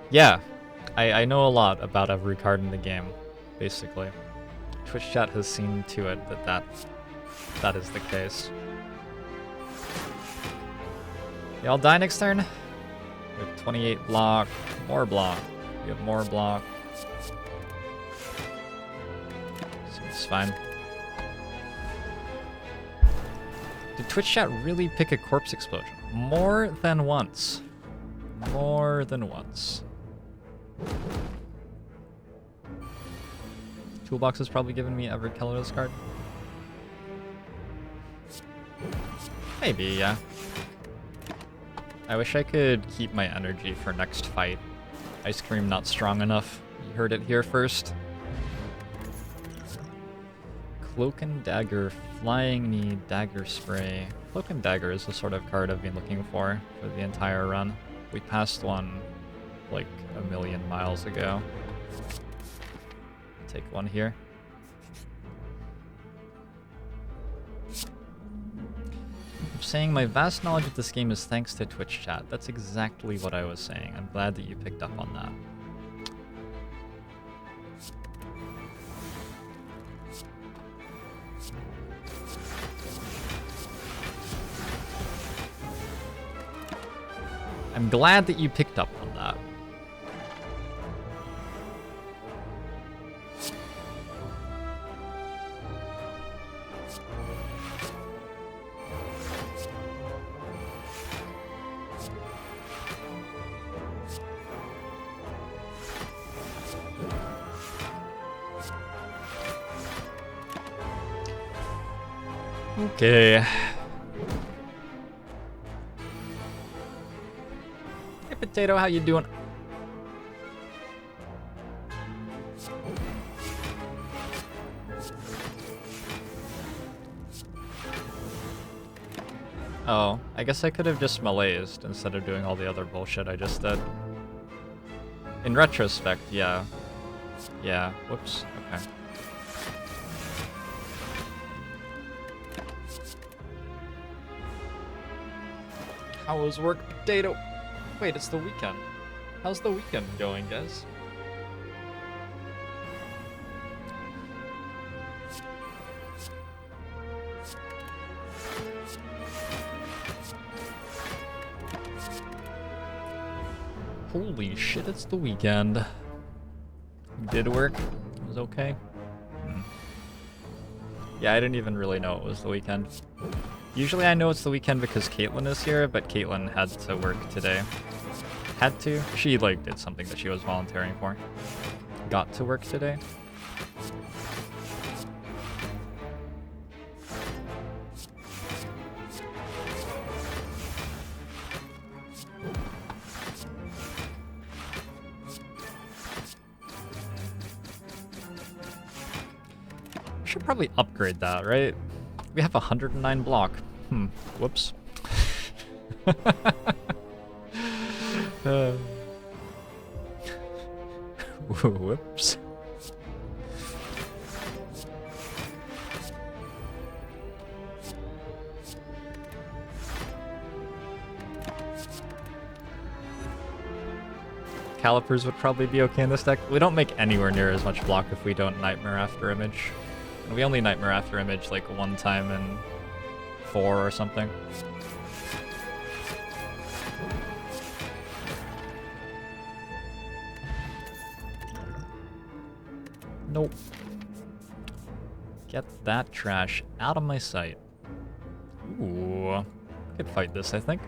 Yeah, I know a lot about every card in the game, basically. Twitch chat has seen to it that is the case. Y'all die next turn? We have 28 block, more block. We have more block. Seems fine. Did Twitch chat really pick a Corpse Explosion? More than once. More than once. Toolbox has probably given me every colorless card. Maybe, yeah. I wish I could keep my energy for next fight. Ice cream not strong enough. You heard it here first. Cloak and Dagger, Flying Knee, Dagger Spray. Cloak and Dagger is the sort of card I've been looking for the entire run. We passed one like a million miles ago. Take one here. I'm saying my vast knowledge of this game is thanks to Twitch chat. That's exactly what I was saying. I'm glad that you picked up on that. I'm glad that you picked up on that. Okay. Hey, Potato, how you doing? Oh, I guess I could have just melee'd instead of doing all the other bullshit I just did. In retrospect, yeah. Yeah, whoops, okay. How was work, Potato? Wait, it's the weekend. How's the weekend going, guys? Holy shit, it's the weekend. Did work? It was okay? Yeah, I didn't even really know it was the weekend. Usually I know it's the weekend because Caitlin is here, but Caitlin had to work today. Had to? She, like, did something that she was volunteering for. Got to work today. Should probably upgrade that, right? We have 109 block. Whoops. Whoops. Calipers would probably be okay in this deck. We don't make anywhere near as much block if we don't Nightmare After Image. And we only Nightmare After Image like one time in 4 or something. Nope. Get that trash out of my sight. Ooh. I could fight this, I think.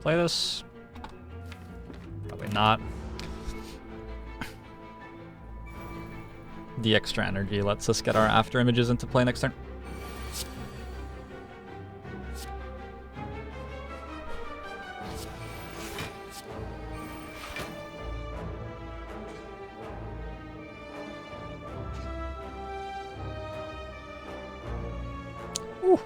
Play this? Probably not. The extra energy lets us get our after images into play next turn. Ooh.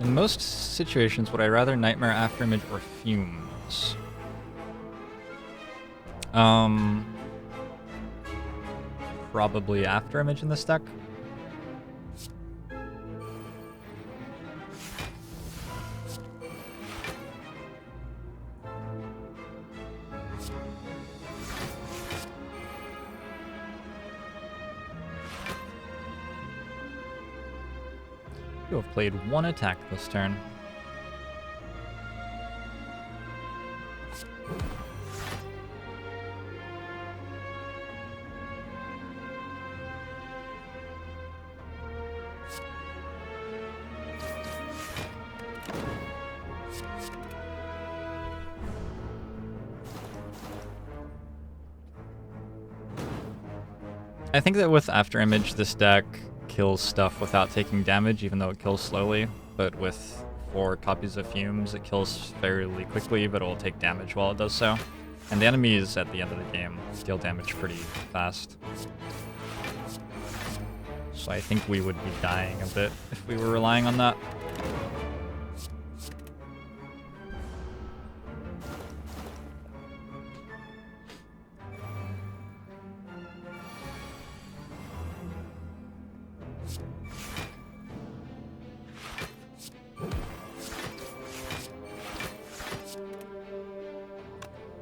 In most situations, would I rather Nightmare After Image or Fumes? Probably After Image in this deck. You have played one attack this turn. I think that with After Image, this deck kills stuff without taking damage, even though it kills slowly. But with 4 copies of Fumes, it kills fairly quickly, but it will take damage while it does so. And the enemies at the end of the game deal damage pretty fast. So I think we would be dying a bit if we were relying on that.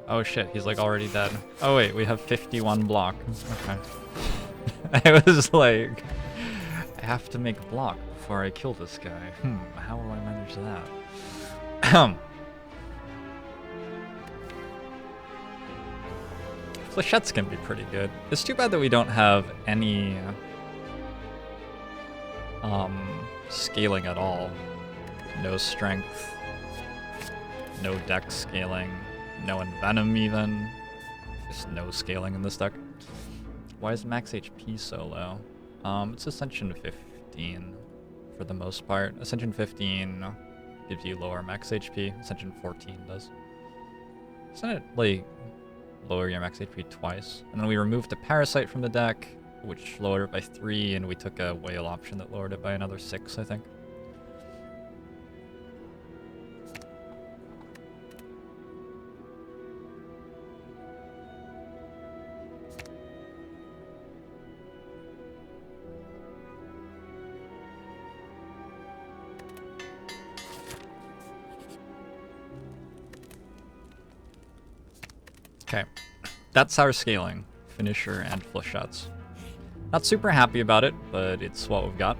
Oh shit, he's like already dead. Oh wait, we have 51 block. Okay. I was like, I have to make a block before I kill this guy. How will I manage that? Flechettes can be pretty good. It's too bad that we don't have any scaling at all. No strength, no dex scaling. No Envenom even. Just no scaling in this deck. Why is max HP so low? It's Ascension 15 for the most part. Ascension 15 gives you lower max HP. Ascension 14 does. Doesn't it, like, lower your max HP twice? And then we removed the Parasite from the deck, which lowered it by 3, and we took a Whale option that lowered it by another 6, I think. Okay, that's our scaling. Finisher and Flechettes. Not super happy about it, but it's what we've got.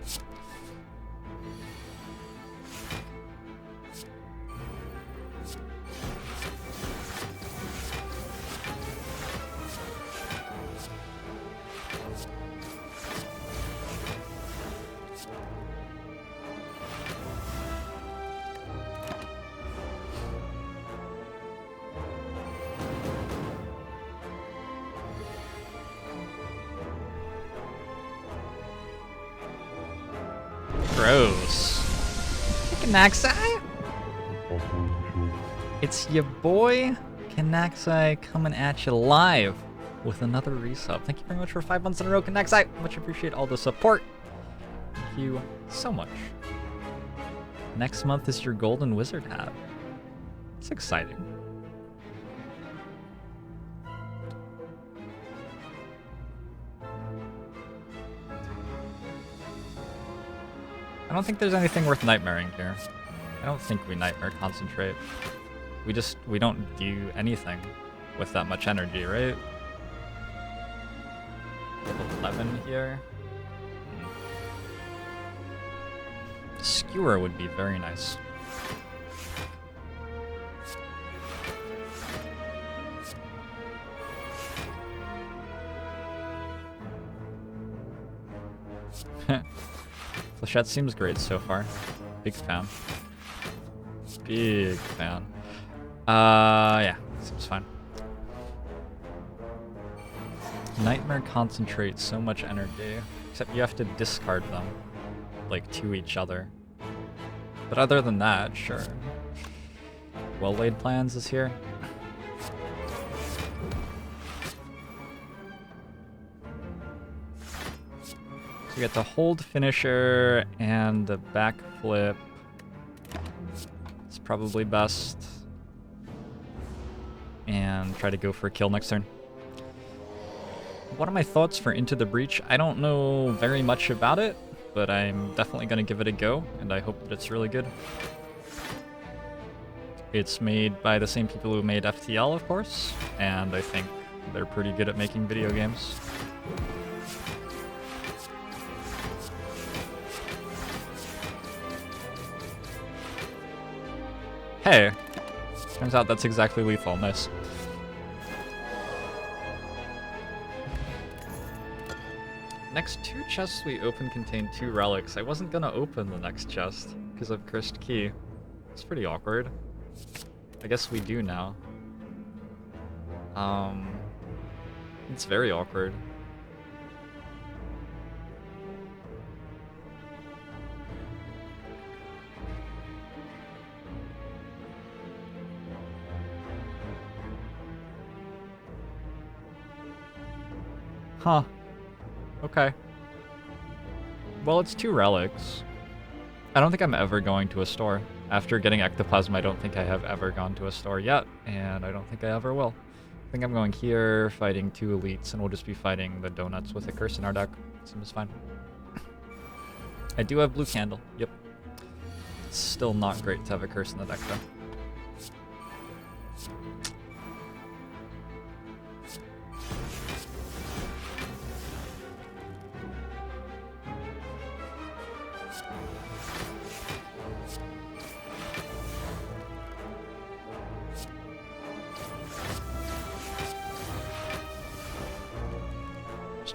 Gross. Kanaxai? It's your boy, Kanaxai, coming at you live with another resub. Thank you very much for 5 months in a row, Kanaxai. Much appreciate all the support. Thank you so much. Next month is your Golden Wizard hat. It's exciting. I don't think there's anything worth nightmaring here. I don't think we nightmare concentrate. We don't do anything with that much energy, right? Level 11 here. Skewer would be very nice. Flechette seems great so far. Big fan. Big fan. Yeah, seems fine. Nightmare concentrates so much energy, except you have to discard them, like, to each other. But other than that, sure. Well-laid plans is here. You get the hold finisher and the backflip. It's probably best. And try to go for a kill next turn. What are my thoughts for Into the Breach? I don't know very much about it, but I'm definitely going to give it a go, and I hope that it's really good. It's made by the same people who made FTL, of course, and I think they're pretty good at making video games. Hey! Turns out that's exactly lethal. Nice. Next 2 chests we open contain 2 relics. I wasn't gonna open the next chest because of cursed key. It's pretty awkward. I guess we do now. It's very awkward. Huh. Okay. Well, it's 2 relics. I don't think I'm ever going to a store. After getting ectoplasm, I don't think I have ever gone to a store yet, and I don't think I ever will. I think I'm going here, fighting 2 elites, and we'll just be fighting the donuts with a curse in our deck. Seems fine. I do have blue candle. Yep. It's still not great to have a curse in the deck, though.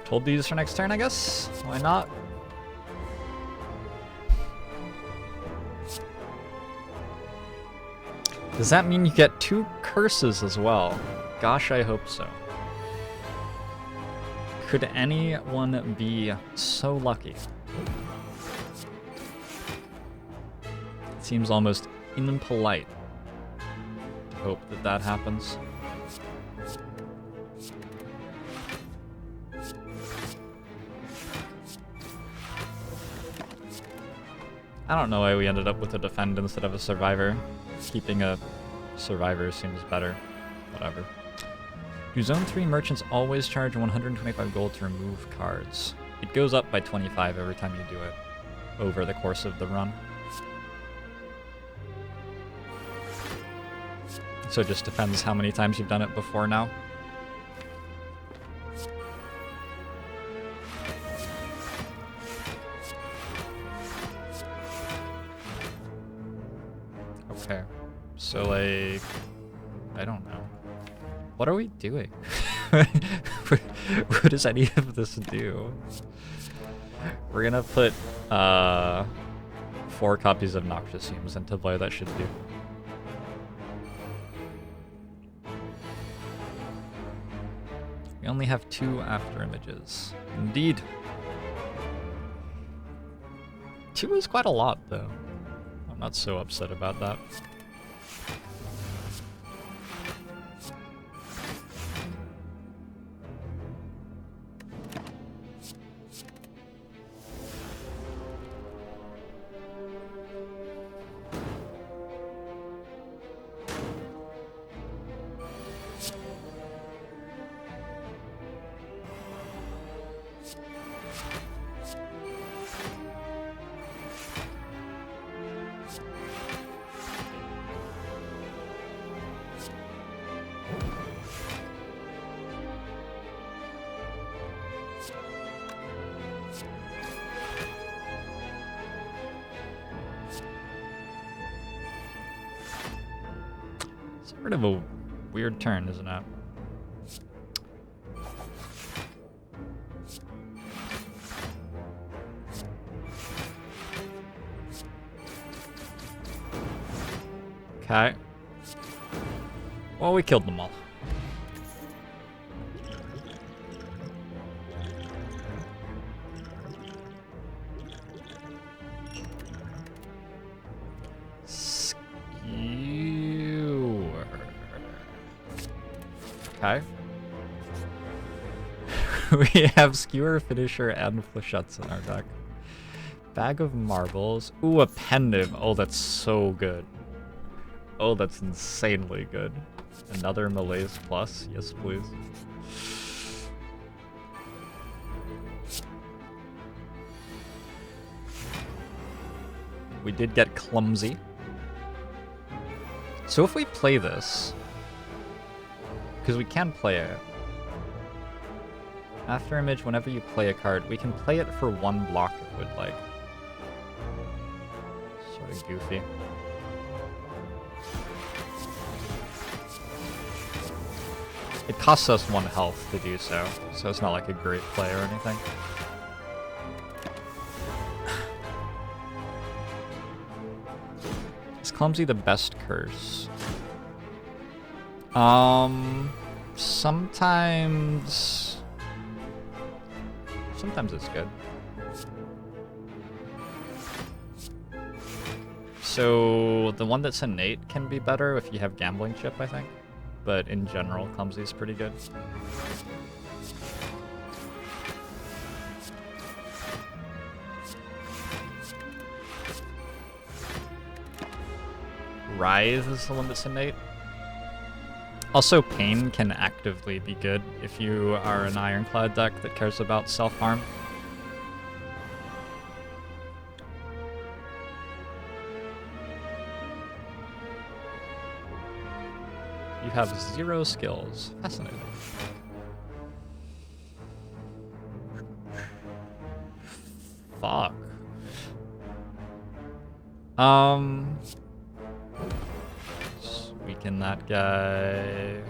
Hold these for next turn, I guess. Why not? Does that mean you get 2 curses as well? Gosh, I hope so. Could anyone be so lucky? It seems almost impolite to hope that that happens. I don't know why we ended up with a defend instead of a survivor. Keeping a survivor seems better. Whatever. Do Zone 3 merchants always charge 125 gold to remove cards? It goes up by 25 every time you do it over the course of the run. So it just depends how many times you've done it before now. Okay, so like, I don't know. What are we doing? What does any of this do? We're gonna put 4 copies of Noxious Fumes into play. That should do. We only have 2 after images. Indeed. 2 is quite a lot, though. I'm not so upset about that. Sort of a weird turn, isn't it? Okay. Well, we killed them all. Okay. We have Skewer, Finisher, and Flechettes in our deck. Bag of Marbles. Ooh, a Pendive. Oh, that's so good. Oh, that's insanely good. Another Malaise Plus. Yes, please. We did get Clumsy. So if we play this... because we can play it. After image, whenever you play a card, we can play it for 1 block if we'd like. Sort of goofy. It costs us 1 health to do so, so it's not like a great play or anything. Is Clumsy the best curse? Sometimes it's good. So the one that's innate can be better if you have Gambling Chip, I think. But in general, Clumsy is pretty good. Writhe is the one that's innate. Also, Pain can actively be good if you are an Ironclad deck that cares about self-harm. You have 0 skills. Fascinating. Fuck. Weaken that guy.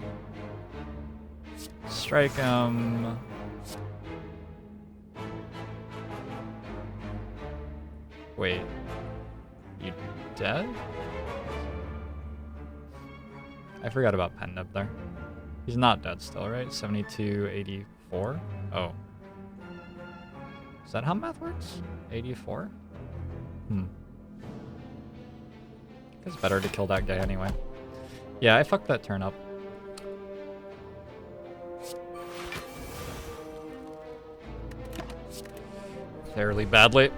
Strike him. Wait. You dead? I forgot about Pennib there. He's not dead still, right? 72, 84? Oh. Is that how math works? 84? It's better to kill that guy anyway. Yeah, I fucked that turn up. Fairly badly.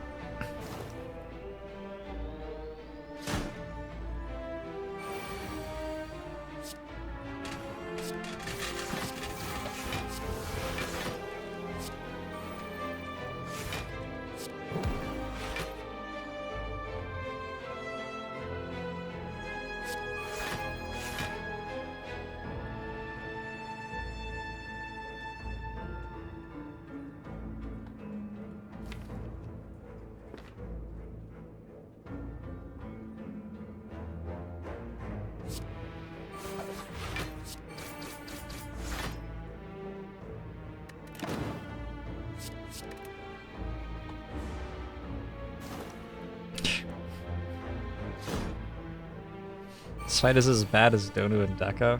This fight is as bad as Donu and Deka.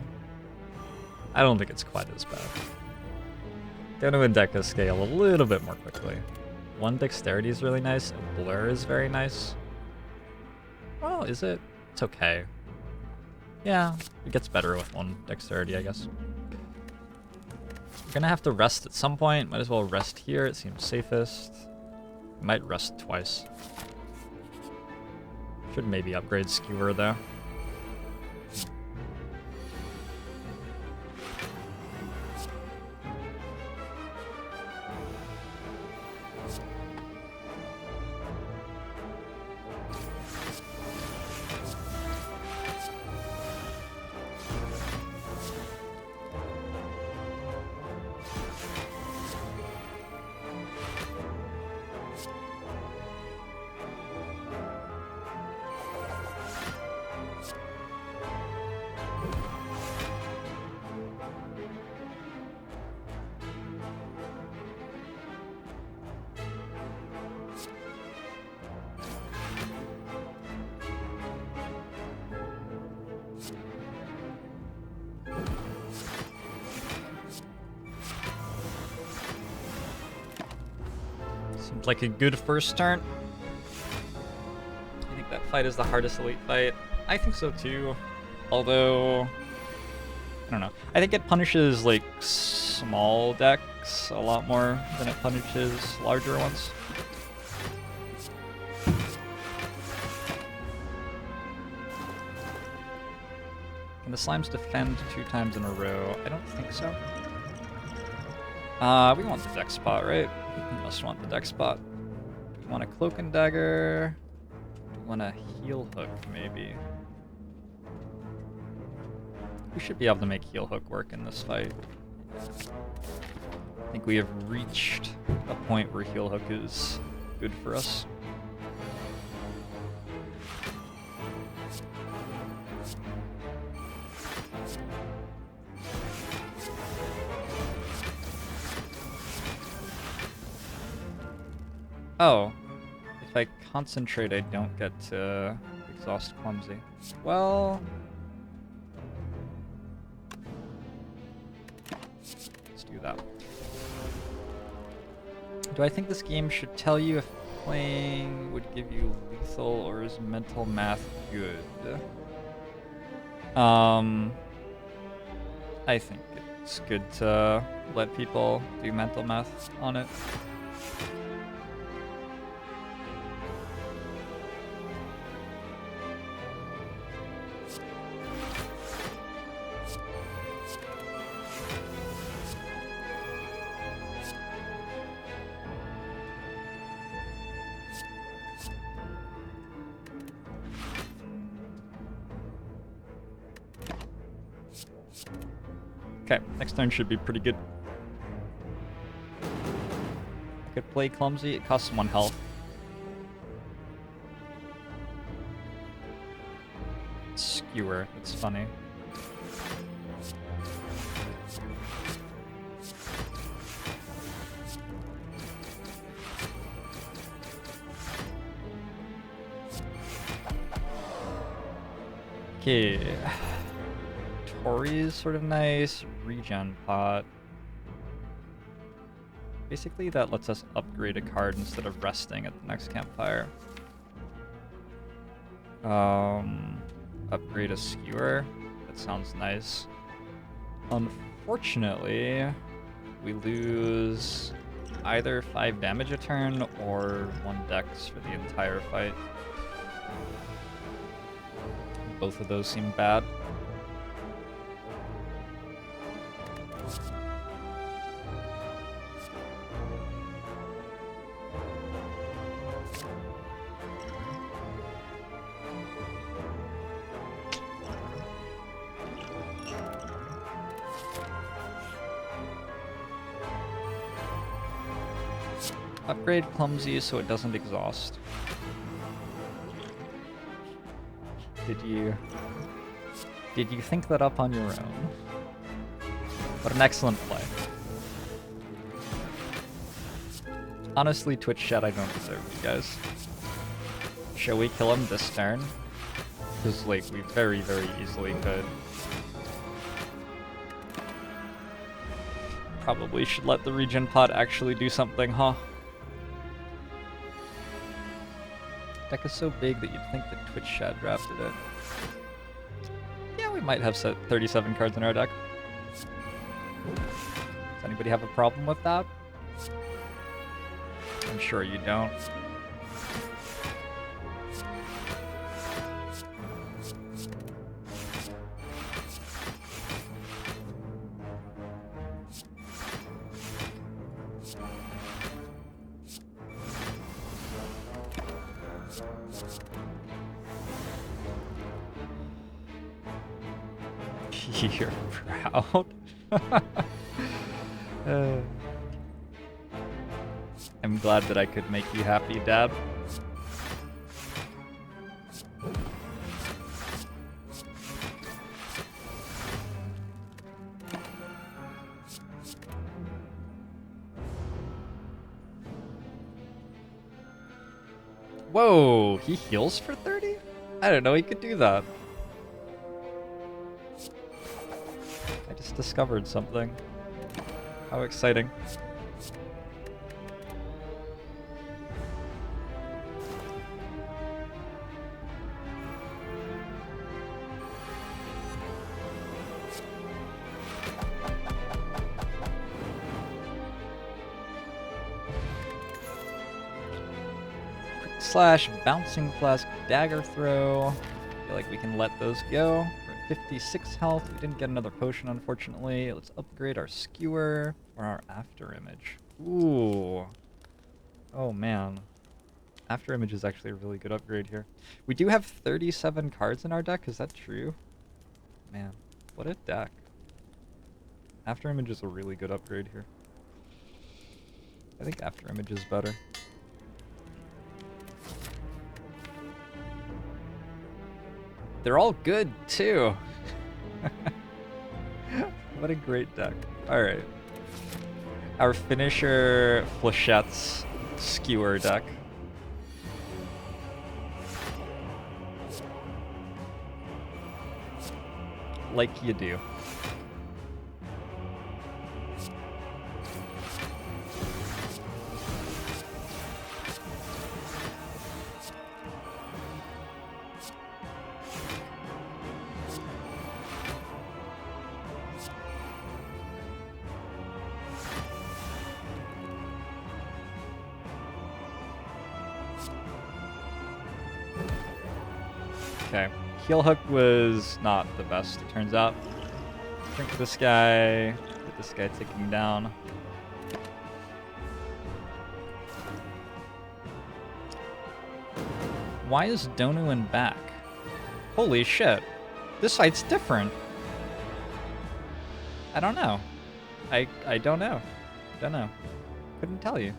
I don't think it's quite as bad. Donu and Deka scale a little bit more quickly. 1 dexterity is really nice, a blur is very nice. Well, is it? It's okay. Yeah, it gets better with 1 dexterity, I guess. We're gonna have to rest at some point. Might as well rest here, it seems safest. We might rest twice. Should maybe upgrade Skewer though. Seems like a good first turn. I think that fight is the hardest elite fight. I think so too. Although, I don't know. I think it punishes like small decks a lot more than it punishes larger ones. Can the slimes defend 2 times in a row? I don't think so. We want the deck spot, right? We must want the deck spot. Do we want a Cloak and Dagger? Do we want a Heel Hook, maybe? We should be able to make Heel Hook work in this fight. I think we have reached a point where Heel Hook is good for us. Oh, if I concentrate, I don't get to exhaust Clumsy. Well, let's do that. Do I think this game should tell you if playing would give you lethal or is mental math good? I think it's good to let people do mental math on it. Okay, next turn should be pretty good. I could play Clumsy, it costs 1 health. Skewer, it's funny. Okay. Tori is sort of nice. Regen pot. Basically, that lets us upgrade a card instead of resting at the next campfire. Upgrade a Skewer. That sounds nice. Unfortunately, we lose either 5 damage a turn or 1 dex for the entire fight. Both of those seem bad. Upgrade Clumsy so it doesn't exhaust. Did you think that up on your own? What an excellent play. Honestly, Twitch chat, I don't deserve you guys. Shall we kill him this turn? Because, like, we very, very easily could. Probably should let the regen pot actually do something, huh? Deck is so big that you'd think that Twitch chat drafted it. Yeah, we might have set 37 cards in our deck. Does anybody have a problem with that? I'm sure you don't. You're proud. I'm glad that I could make you happy, Dad. Whoa, he heals for 30? I didn't know he could do that. I just discovered something. How exciting. Slash, Bouncing Flask, Dagger Throw. I feel like we can let those go. We're at 56 health. We didn't get another potion, unfortunately. Let's upgrade our Skewer or our After Image. Ooh. Oh, man. After Image is actually a really good upgrade here. We do have 37 cards in our deck. Is that true? Man, what a deck. After Image is a really good upgrade here. I think After Image is better. They're all good, too. What a great deck. Alright. Our finisher, Flechettes. Skewer deck. Like you do. Okay. Heel hook was not the best, it turns out. Drink this guy. Get this guy ticking down. Why is Donuin back? Holy shit. This site's different. I don't know. I don't know. Don't know. Couldn't tell you.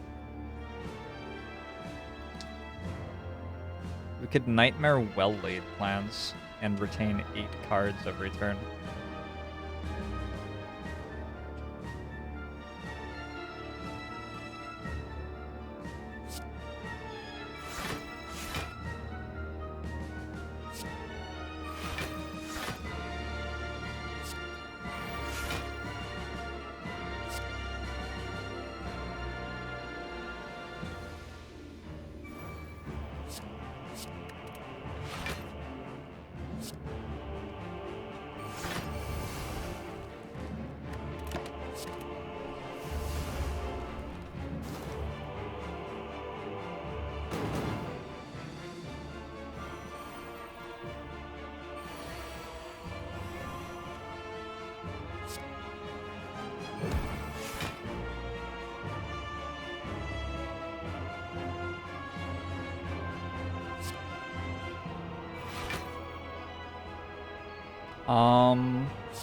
We could Nightmare Well-Laid plans and retain 8 cards every turn.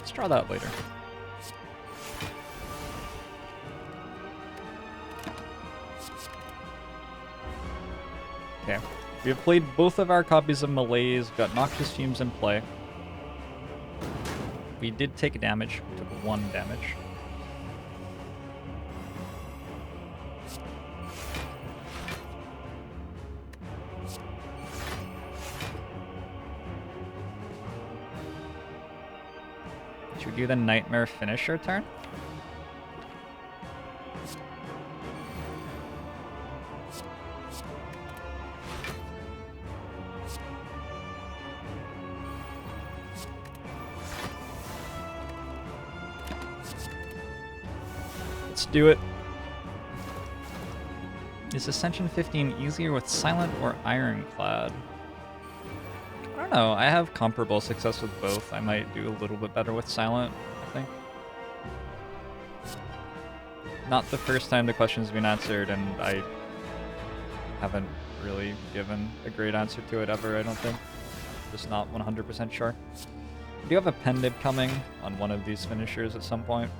Let's draw that later. Okay. We have played both of our copies of Malaise, we've got Noxious Fumes in play. We did take damage, we took 1 damage. Should we do the Nightmare Finisher turn? Let's do it. Is Ascension 15 easier with Silent or Ironclad? I don't know. I have comparable success with both. I might do a little bit better with Silent, I think. Not the first time the question's been answered, and I haven't really given a great answer to it ever, I don't think. Just not 100% sure. We do have a pen nib coming on one of these finishers at some point.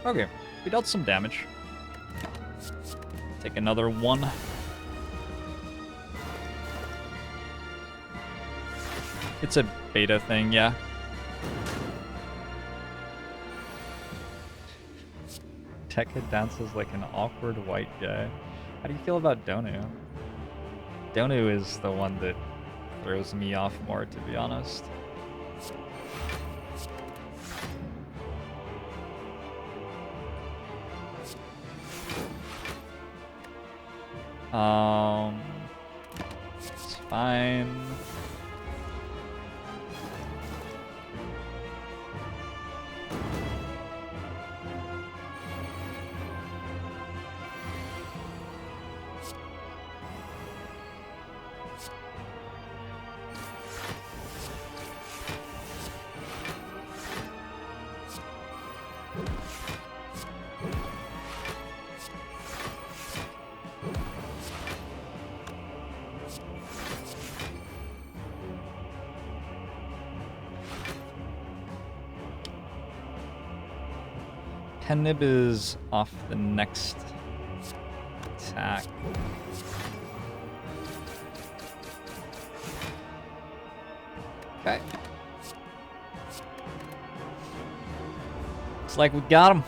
Okay, we dealt some damage. Take another 1. It's a beta thing, yeah. Tekka dances like an awkward white guy. How do you feel about Donu? Donu is the one that throws me off more, to be honest. It's fine. Pen nib is off the next attack. Okay. Looks like we got him.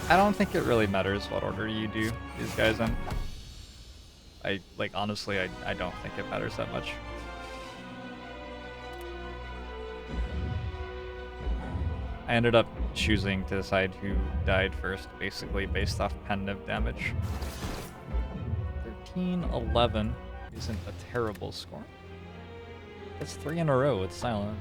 I don't think it really matters what order you do these guys in. Honestly, I don't think it matters that much. I ended up choosing to decide who died first, basically based off pen damage. 13-11 isn't a terrible score. It's 3 in a row with silent.